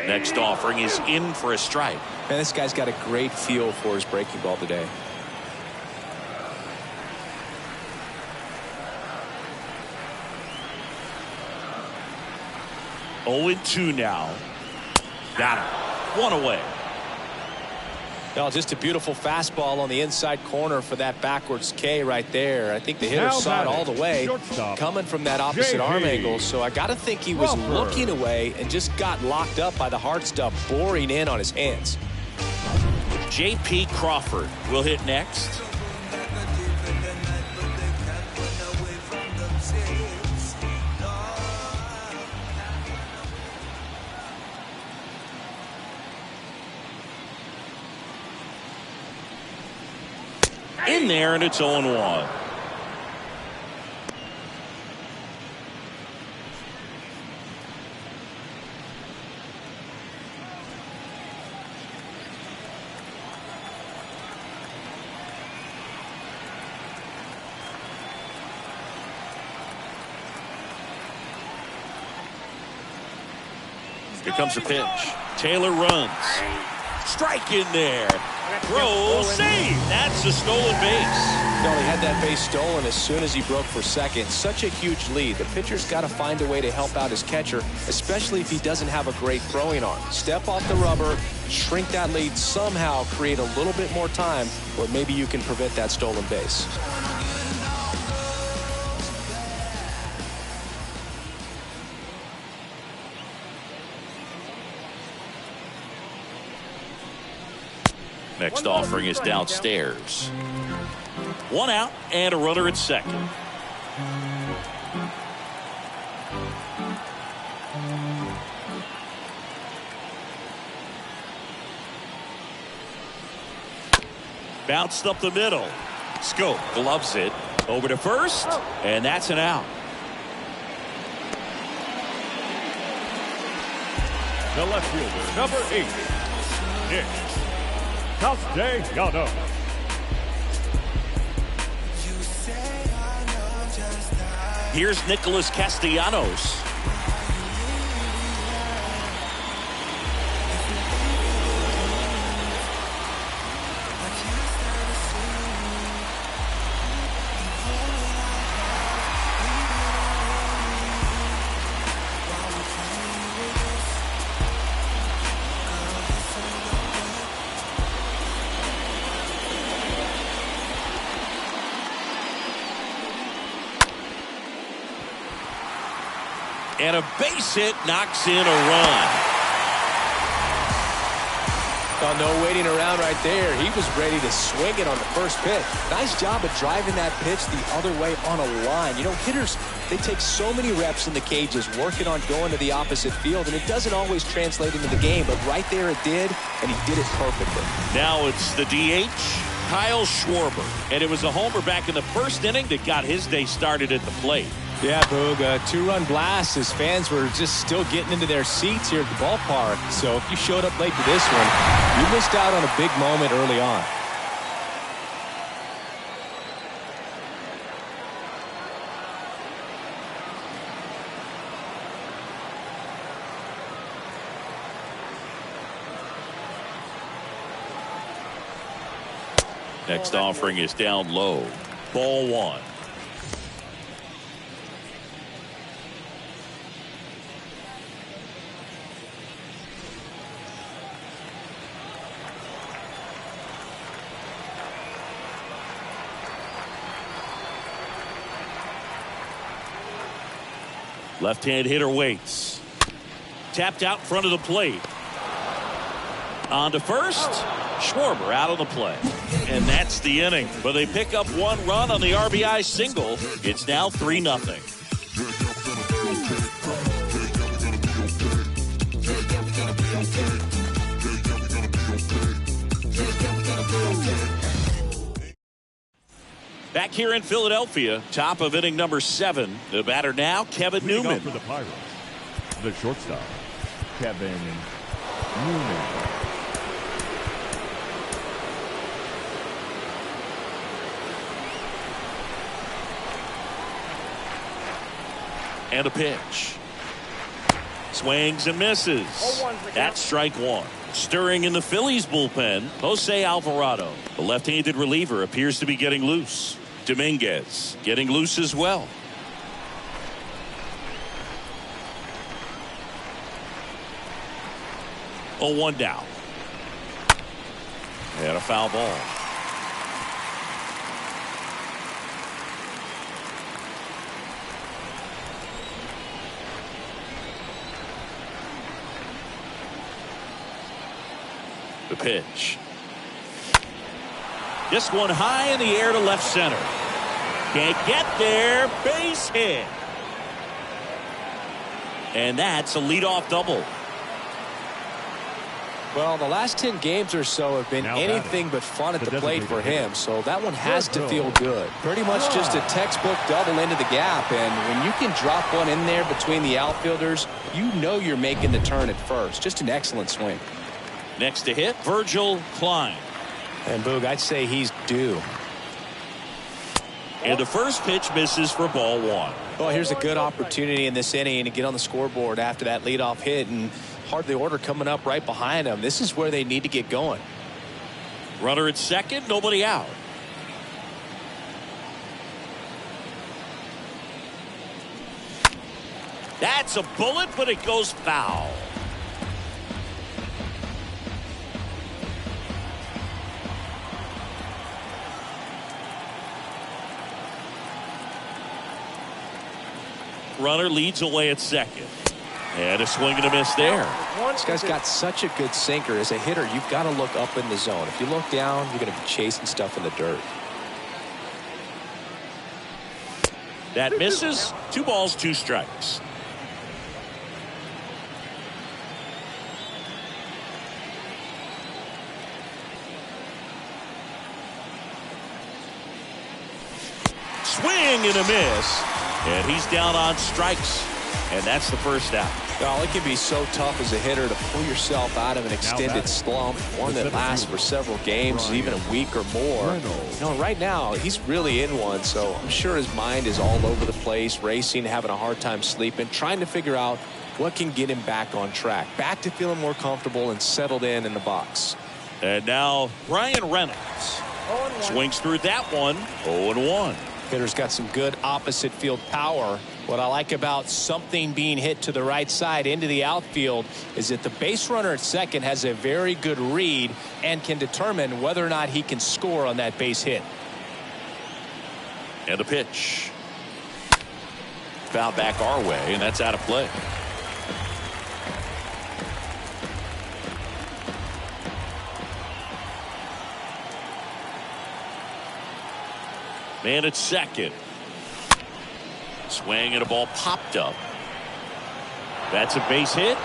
Next offering is in for a strike. Man, this guy's got a great feel for his breaking ball today. Oh, 2 now. Got him. One away. Well, just a beautiful fastball on the inside corner for that backwards K right there. I think the hitter saw it all the way coming from that opposite arm angle. So I got to think he was looking away and just got locked up by the hard stuff boring in on his hands. J.P. Crawford will hit next. In there, and it's 0-1. Here comes a pitch. Taylor runs. Strike in there. Throw, save. That's a stolen base. No, he had that base stolen as soon as he broke for second. Such a huge lead. The pitcher's got to find a way to help out his catcher, especially if he doesn't have a great throwing arm. Step off the rubber, shrink that lead somehow, create a little bit more time where maybe you can prevent that stolen base. Next offering is downstairs. 1 out and a runner at second. Bounced up the middle. Scope gloves it over to first, and that's an out. The left fielder, number 8, Nick Castellanos. Here's Nicholas Castellanos. And a base hit knocks in a run. Oh, no waiting around right there. He was ready to swing it on the first pitch. Nice job of driving that pitch the other way on a line. You know, hitters, they take so many reps in the cages working on going to the opposite field, and it doesn't always translate into the game, but right there it did, and he did it perfectly. Now it's the DH, Kyle Schwarber. And it was a homer back in the first inning that got his day started at the plate. Yeah, Boog, a 2-run blast as fans were just still getting into their seats here at the ballpark. So if you showed up late to this one, you missed out on a big moment early on. Next offering is down low. Ball 1. Left-hand hitter waits. Tapped out in front of the plate. On to first. Schwarber out on the play. And that's the inning. But they pick up 1 run on the RBI single. It's now 3-0. Back here in Philadelphia, top of inning number 7. The batter now, Kevin Newman. For the Pirates, the shortstop, Kevin Newman. And a pitch. Swings and misses. That's strike 1. Stirring in the Phillies bullpen, Jose Alvarado. The left-handed reliever appears to be getting loose. Dominguez getting loose as well. Oh, 1 down. And a foul ball. The pitch. This one high in the air to left center. Can't get there. Base hit. And that's a leadoff double. Well, the last 10 games or so have been Now anything but fun at the plate for him, so that one has to feel Third good. Pretty much just a textbook double into the gap, and when you can drop one in there between the outfielders, you know you're making the turn at first. Just an excellent swing. Next to hit, Virgil Klein. And Boog, I'd say he's due. And the first pitch misses for ball 1. Well, here's a good opportunity in this inning to get on the scoreboard after that leadoff hit, and hardly order coming up right behind them. This is where they need to get going. Runner at second, nobody out. That's a bullet, but it goes foul. Runner leads away at second. And a swing and a miss there. This guy's got such a good sinker. As a hitter, you've got to look up in the zone. If you look down, you're going to be chasing stuff in the dirt. That misses. 2 balls, 2 strikes. Swing and a miss. And he's down on strikes. And that's the first out. Well, it can be so tough as a hitter to pull yourself out of an extended slump, one that lasts for several games, even a week or more. You know, right now, he's really in one, so I'm sure his mind is all over the place, racing, having a hard time sleeping, trying to figure out what can get him back on track, back to feeling more comfortable and settled in the box. And now Brian Reynolds swings through that one. 0-1. Hitter's got some good opposite field power. What I like about something being hit to the right side into the outfield is that the base runner at second has a very good read and can determine whether or not he can score on that base hit. And a pitch. Foul back our way, and that's out of play. Man at second. Swing and a ball popped up. That's a base hit.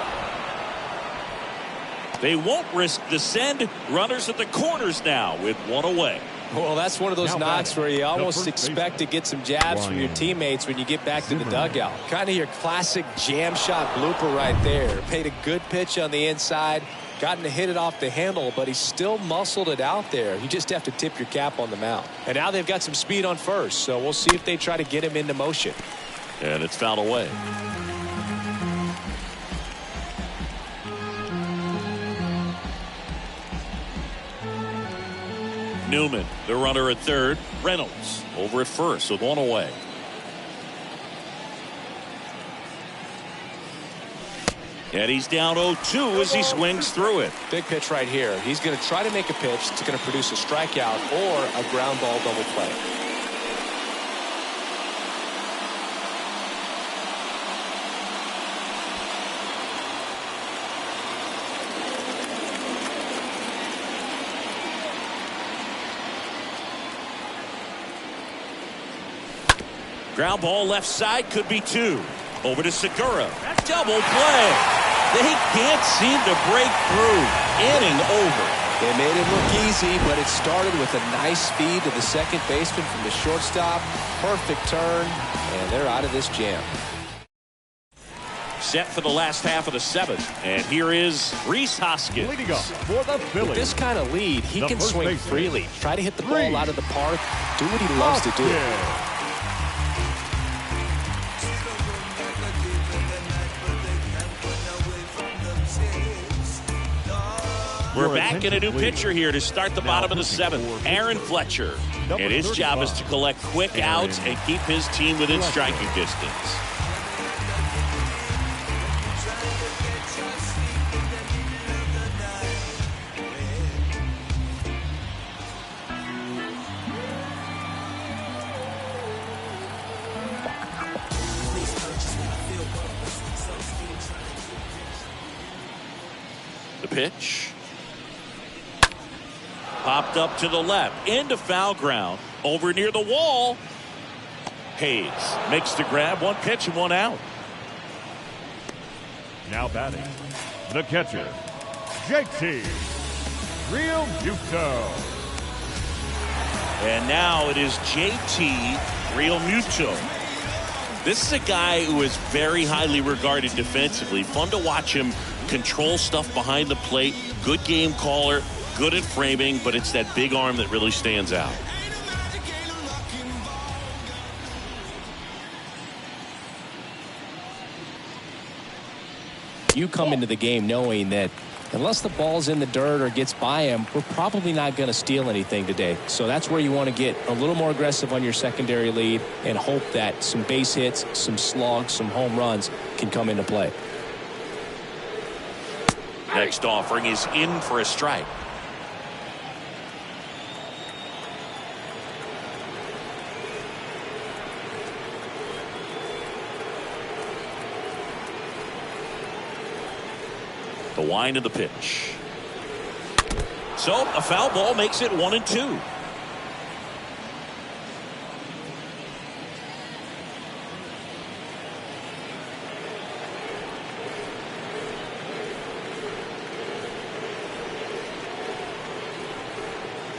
They won't risk the send. Runners at the corners now with 1 away. Well, that's one of those knocks where you almost expect to get some jabs from your teammates when you get back to the dugout. Kind of your classic jam shot blooper right there. Made a good pitch on the inside, gotten to hit it off the handle, but he still muscled it out there. You just have to tip your cap on the mound. And now they've got some speed on first, so we'll see if they try to get him into motion. And it's fouled away. Newman, the runner at third. Reynolds over at first with one away. And he's down 0-2 as he swings through it. Big pitch right here. He's going to try to make a pitch that's going to produce a strikeout or a ground ball double play. Ground ball left side, could be two. Over to Segura. Double play. They can't seem to break through. Inning over. They made it look easy, but it started with a nice feed to the second baseman from the shortstop. Perfect turn, and they're out of this jam. Set for the last half of the seventh. And here is Rhys Hoskins. Leading up for the Phillies. With this kind of lead, he can swing freely. Try to hit the ball out of the park. Do what he loves to do. We're back in a new pitcher here to start the bottom of the seventh. Aaron Fletcher. And his job is to collect quick outs and keep his team within striking distance. The pitch. Popped up to the left, into foul ground, over near the wall. Hayes makes the grab, one pitch and one out. Now batting, the catcher, JT Realmuto. And now it is JT Realmuto. This is a guy who is very highly regarded defensively. Fun to watch him control stuff behind the plate. Good game caller. Good at framing, but it's that big arm that really stands out. You come into the game knowing that unless the ball's in the dirt or gets by him, we're probably not going to steal anything today. So that's where you want to get a little more aggressive on your secondary lead and hope that some base hits, some slugs, some home runs can come into play. Next offering is in for a strike. The wind of the pitch. So a foul ball makes it 1-2.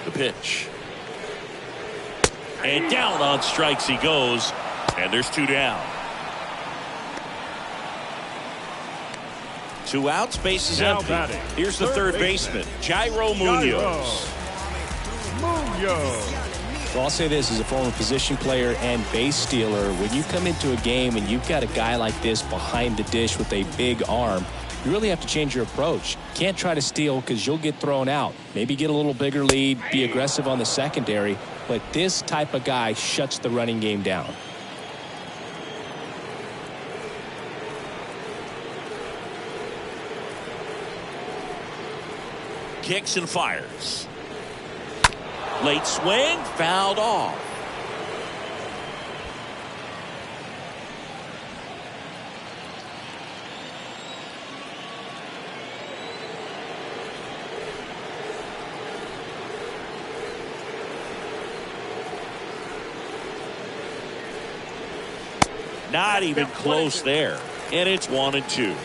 The pitch. And down on strikes he goes. And there's two down. Two outs, base is empty. Batting, here's the third baseman, Jairo Munoz. Well, I'll say this as a former position player and base stealer. When you come into a game and you've got a guy like this behind the dish with a big arm, you really have to change your approach. Can't try to steal because you'll get thrown out. Maybe get a little bigger lead, be aggressive on the secondary. But this type of guy shuts the running game down. Kicks and fires. Late swing, fouled off. Not even close there. And it's 1-2.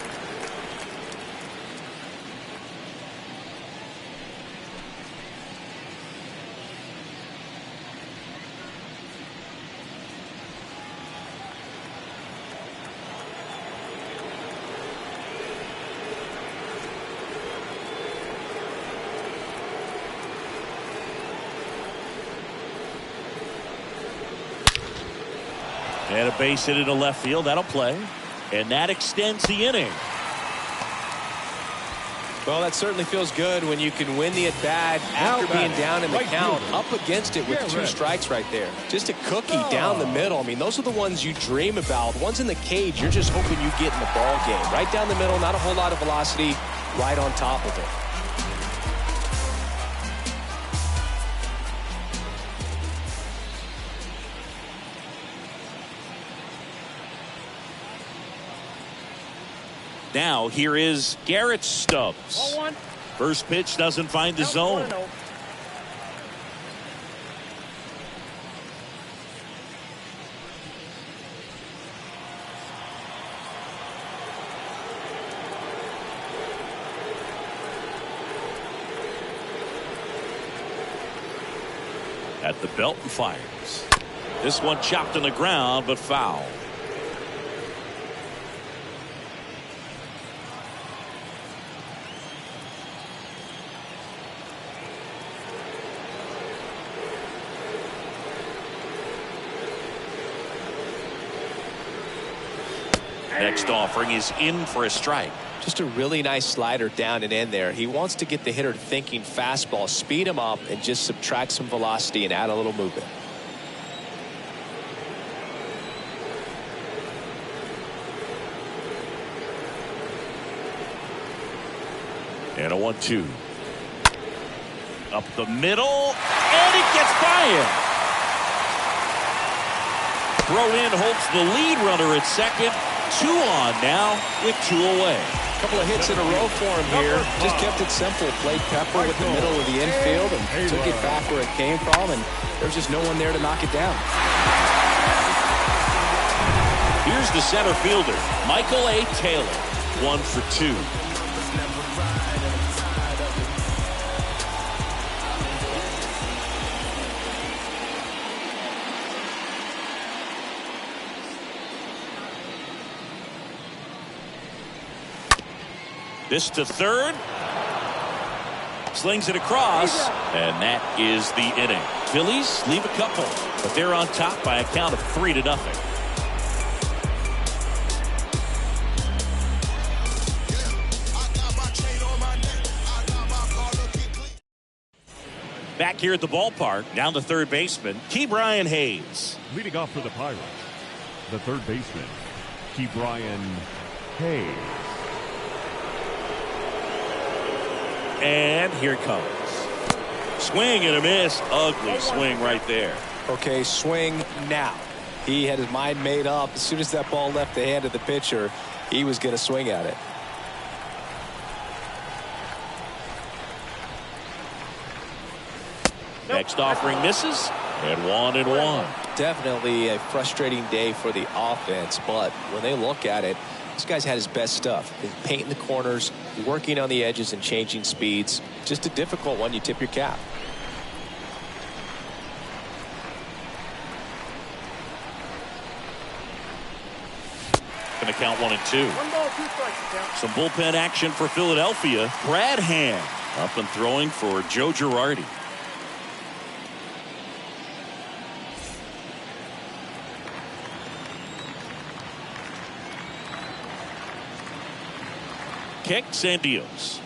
And a base hit into left field. That'll play. And that extends the inning. Well, that certainly feels good when you can win the at-bat after being down in the count, up against it with 2 strikes right there. Just a cookie down the middle. I mean, those are the ones you dream about. Ones in the cage, you're just hoping you get in the ball game. Right down the middle, not a whole lot of velocity, right on top of it. Now here is Garrett Stubbs. First pitch doesn't find the zone. At the belt and fires. This one chopped on the ground but foul. Next offering is in for a strike. Just a really nice slider down and in there. He wants to get the hitter thinking fastball, speed him up, and just subtract some velocity and add a little movement. And a 1-2. Up the middle, and it gets by him. Throw in holds the lead runner at second. 2 on now with 2 away. A couple of hits in a row for him here. Just kept it simple. Played Pepper with the middle of the infield and took it back where it came from, and there's just no one there to knock it down. Here's the center fielder, Michael A. Taylor. 1 for 2. This to third. Slings it across. And that is the inning. Phillies leave a couple, but they're on top by a count of 3-0. Back here at the ballpark, down to third baseman, Ke'Bryan Hayes. Leading off for the Pirates, the third baseman, Ke'Bryan Hayes. And here it comes. Swing and a miss. Ugly swing right there. Okay, swing now. He had his mind made up. As soon as that ball left the hand of the pitcher, he was going to swing at it. Next offering misses. And 1-1. Definitely a frustrating day for the offense, but when they look at it, this guy's had his best stuff. He's painting the corners, working on the edges, and changing speeds. Just a difficult one. You tip your cap. Going to count 1-2. 1 ball, 2 strikes. Some bullpen action for Philadelphia. Brad Hand up and throwing for Joe Girardi. Kicks and deals.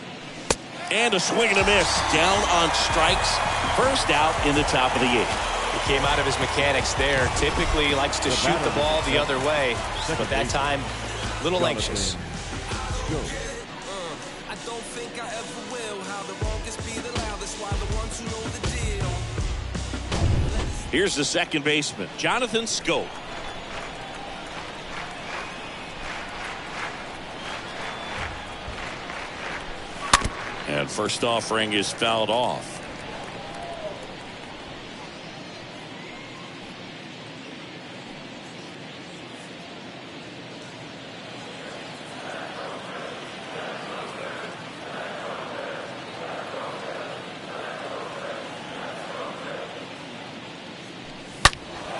And a swing and a miss. Down on strikes. First out in the top of the 8th. He came out of his mechanics there. Typically he likes to shoot the ball the other way, but that time a little anxious. I don't think I ever will. How the wrongest be the loudest while the ones who know the deal. Here's the second baseman, Jonathan Schoop. And first offering is fouled off.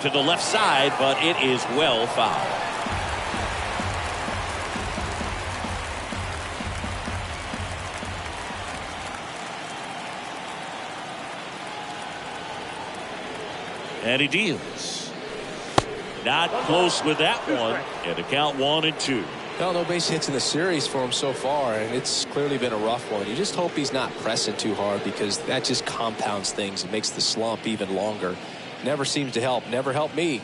To the left side, but it is well fouled. And he deals. Not close with that one. And the count 1-2. No base hits in the series for him so far, and it's clearly been a rough one. You just hope he's not pressing too hard, because that just compounds things. It makes the slump even longer. Never seems to help. Never helped me.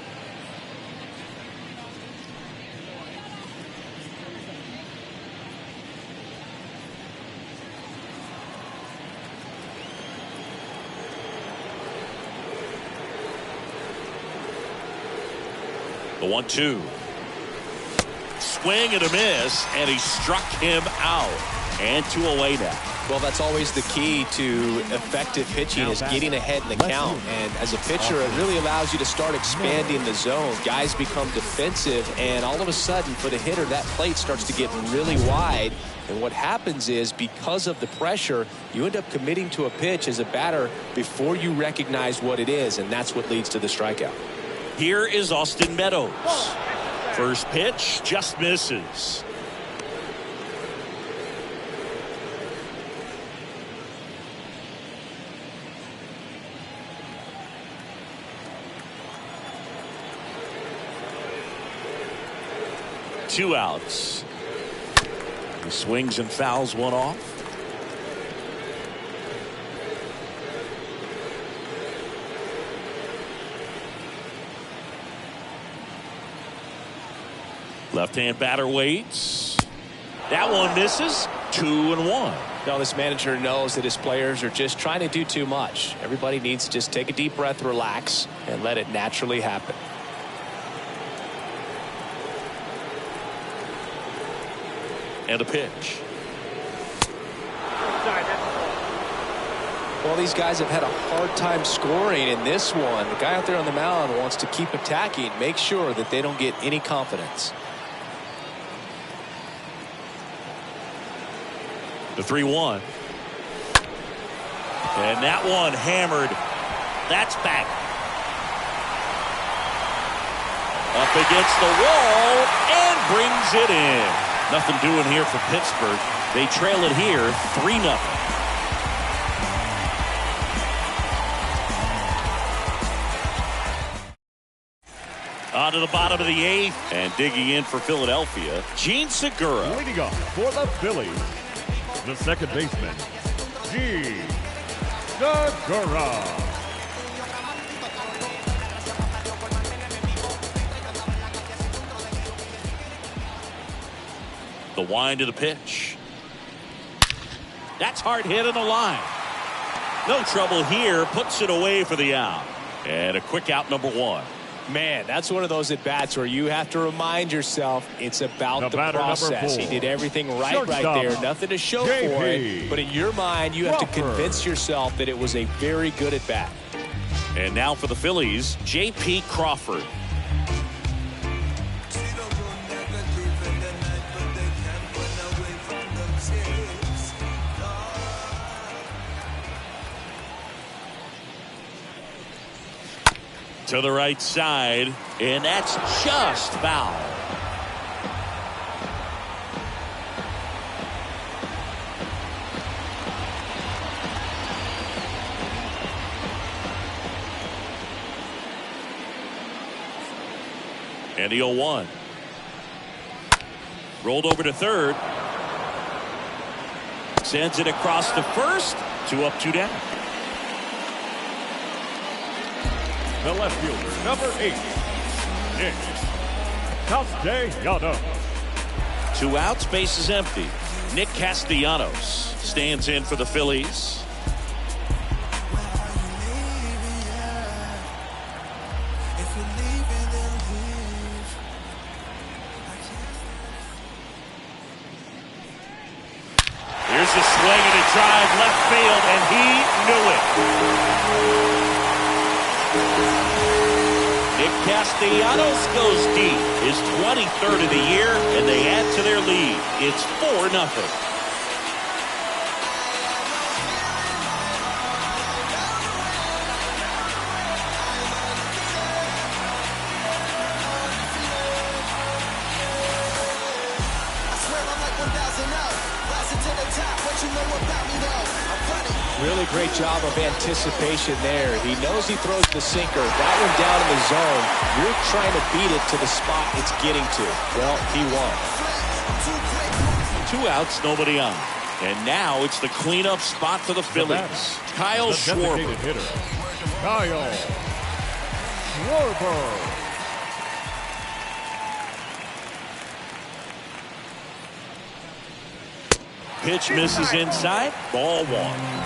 The 1-2. Swing and a miss, and he struck him out. And 2 away now. Well, that's always the key to effective pitching, is getting ahead in the count. And as a pitcher, it really allows you to start expanding the zone. Guys become defensive, and all of a sudden, for the hitter, that plate starts to get really wide. And what happens is, because of the pressure, you end up committing to a pitch as a batter before you recognize what it is, and that's what leads to the strikeout. Here is Austin Meadows. First pitch just misses. Two outs. He swings and fouls one off. Left-hand batter waits. That one misses. 2-1. Now, this manager knows that his players are just trying to do too much. Everybody needs to just take a deep breath, relax, and let it naturally happen. And a pitch. Well, these guys have had a hard time scoring in this one. The guy out there on the mound wants to keep attacking, make sure that they don't get any confidence. The 3-1. And that one hammered. That's back. Up against the wall and brings it in. Nothing doing here for Pittsburgh. They trail it here 3-0. On to the bottom of the 8th, and digging in for Philadelphia, Gene Segura. Leading off for the Phillies, the second baseman, Gene Segura. The wind of the pitch. That's hard hit on the line. No trouble here. Puts it away for the out. And a quick out, number 1. Man, that's one of those at-bats where you have to remind yourself it's about the process. He did everything right there. Nothing to show for it. But in your mind, you have to convince yourself that it was a very good at-bat. And now for the Phillies, J.P. Crawford. To the right side, and that's just foul. And the 0-1. Rolled over to third. Sends it across to first. 2 up, 2 down. The left fielder, number 8, Nick Castellanos. 2 outs, base is empty. Nick Castellanos stands in for the Phillies. Here's a swing and a drive left field, and he knew it. Nick Castellanos goes deep, his 23rd of the year, and they add to their lead. It's 4-0. I swear I'm like 1,000 up, rising to the top. What you know about me though? I'm funny. Really great job of anticipation there. He knows he throws the sinker. That one down in the zone. You're trying to beat it to the spot it's getting to. Well, he won. 2 outs, nobody on. And now it's the cleanup spot for the Phillies. Kyle Schwarber. Hitter, Kyle Schwarber. Pitch misses inside. Ball 1.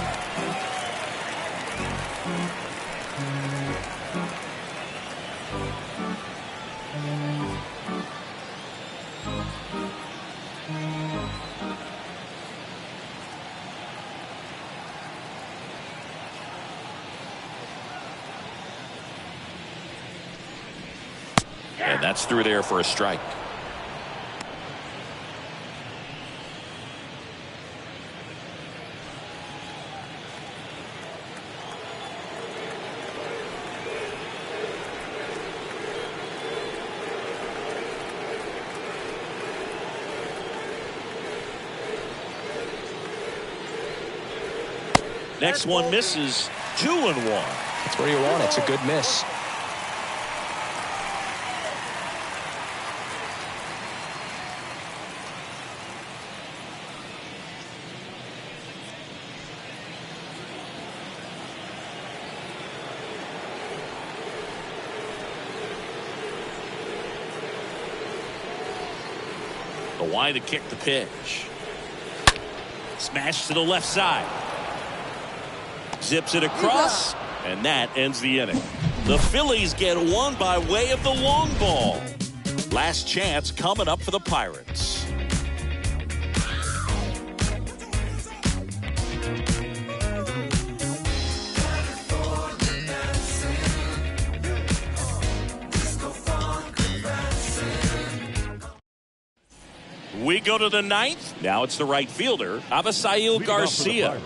And that's through there for a strike. Next one misses. 2-1. That's where you want it. It's a good miss. The wide to kick the pitch. Smash to the left side. Zips it across, and that ends the inning. The Phillies get one by way of the long ball. Last chance coming up for the Pirates. We go to the 9th. Now it's the right fielder, Avisail Garcia.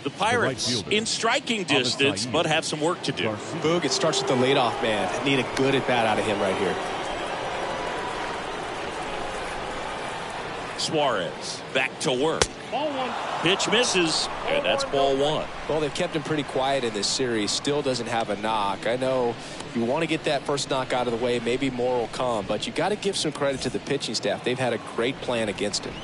The Pirates in striking distance, but have some work to do. Boog, it starts with the leadoff man. Need a good at bat out of him right here. Suarez back to work. Ball 1. Pitch misses, and that's ball 1. Well, they've kept him pretty quiet in this series. Still doesn't have a knock. I know you want to get that first knock out of the way. Maybe more will come, but you got to give some credit to the pitching staff. They've had a great plan against him.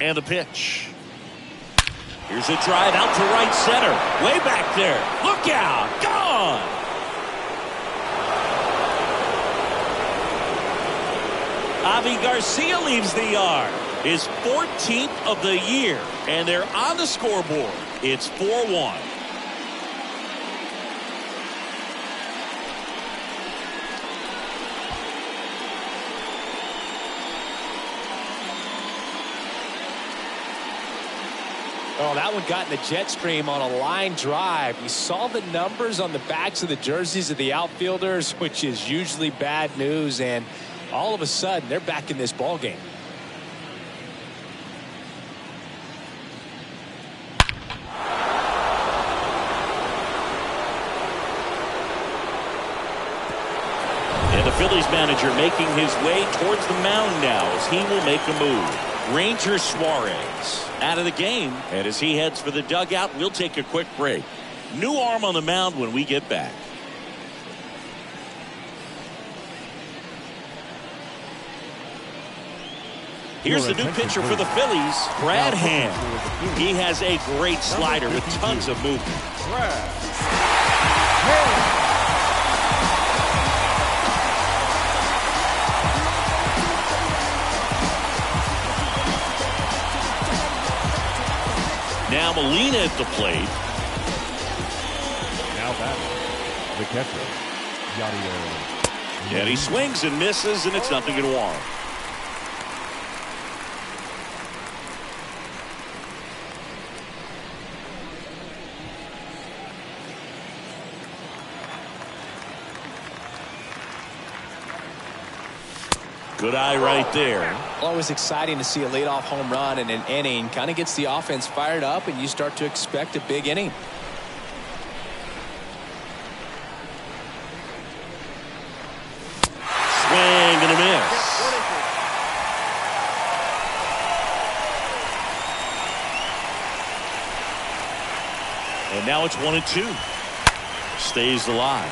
And the pitch. Here's a drive out to right center. Way back there. Look out. Gone. Avi Garcia leaves the yard. His 14th of the year. And they're on the scoreboard. It's 4-1. Oh, that one got in the jet stream on a line drive. We saw the numbers on the backs of the jerseys of the outfielders, which is usually bad news, and all of a sudden they're back in this ball game. And the Phillies manager making his way towards the mound now as he will make a move. Ranger Suarez out of the game, and as he heads for the dugout, we'll take a quick break. New arm on the mound when we get back. Here's the new pitcher for the Phillies, Brad Hand. He has a great slider with tons of movement. Now Molina at the plate. Now batting, the catcher, Yadier. And he swings and misses, and it's 0-1. Good eye right there. Always exciting to see a leadoff home run in an inning. Kind of gets the offense fired up, and you start to expect a big inning. Swing and a miss. And now it's 1-2. Stays alive.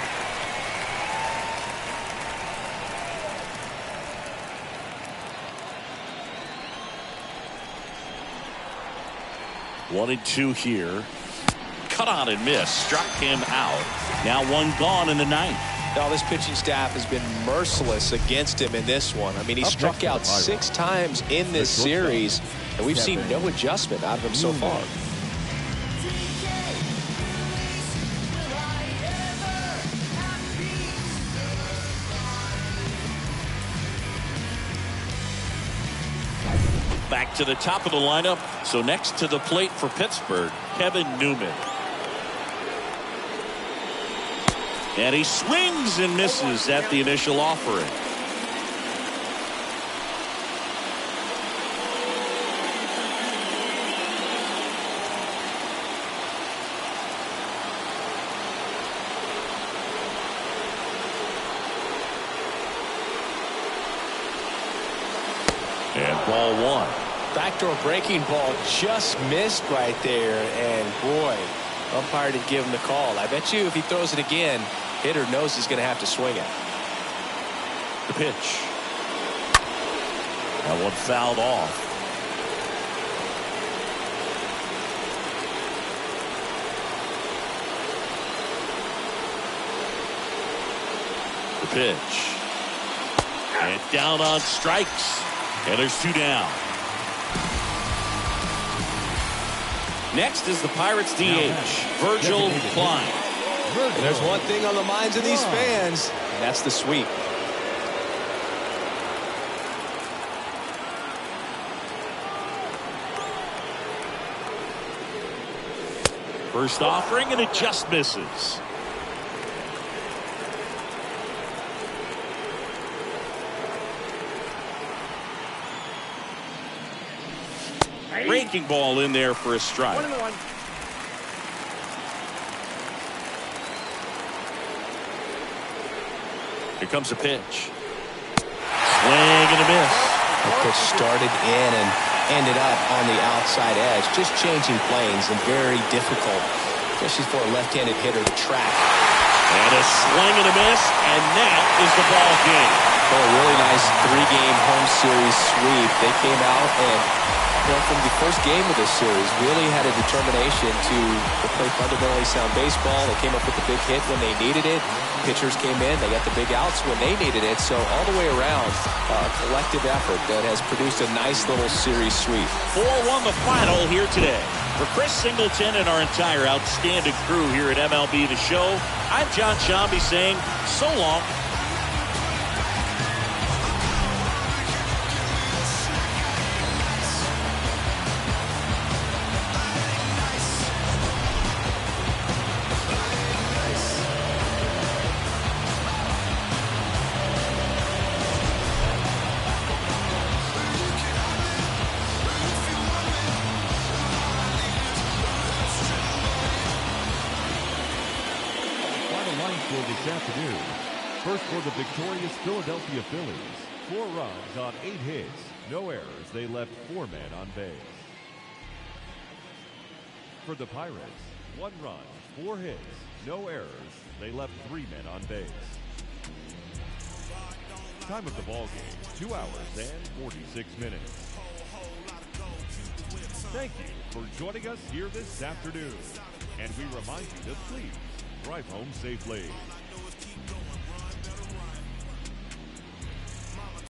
One and two here. Cut on and miss. Struck him out. Now one gone in the ninth. Now this pitching staff has been merciless against him in this one. I mean, he struck out 6 times in this series, and we've seen no adjustment out of him so far. Back to the top of the lineup. So next to the plate for Pittsburgh, Kevin Newman. And he swings and misses at the initial offering. And ball one. Backdoor breaking ball just missed right there, and boy, umpire didn't give him the call. I bet you if he throws it again, hitter knows he's going to have to swing it. The pitch. That one fouled off. The pitch. And down on strikes. And there's 2 down. Next is the Pirates DH, Virgil Klein. And there's one thing on the minds of these fans, and that's the sweep. First offering, and it just misses. Breaking ball in there for a strike. 1-1. Here comes a pitch. Swing and a miss. The pitch started in and ended up on the outside edge, just changing planes, and very difficult, especially for a left-handed hitter to track. And a swing and a miss, and that is the ball game. Oh, a really nice 3-game home series sweep. They came out and, from the first game of this series, really had a determination to play fundamentally sound baseball. They came up with the big hit when they needed it. Pitchers came in, they got the big outs when they needed it. So all the way around, a collective effort that has produced a nice little series sweep. 4-1 the final here today. For Chris Singleton and our entire outstanding crew here at MLB The Show, I'm John Shambi saying so long. This afternoon. First for the victorious Philadelphia Phillies. 4 runs on 8 hits. No errors. They left 4 men on base. For the Pirates, 1 run, 4 hits. No errors. They left 3 men on base. Time of the ball game, 2 hours and 46 minutes. Thank you for joining us here this afternoon. And we remind you to please drive home safely.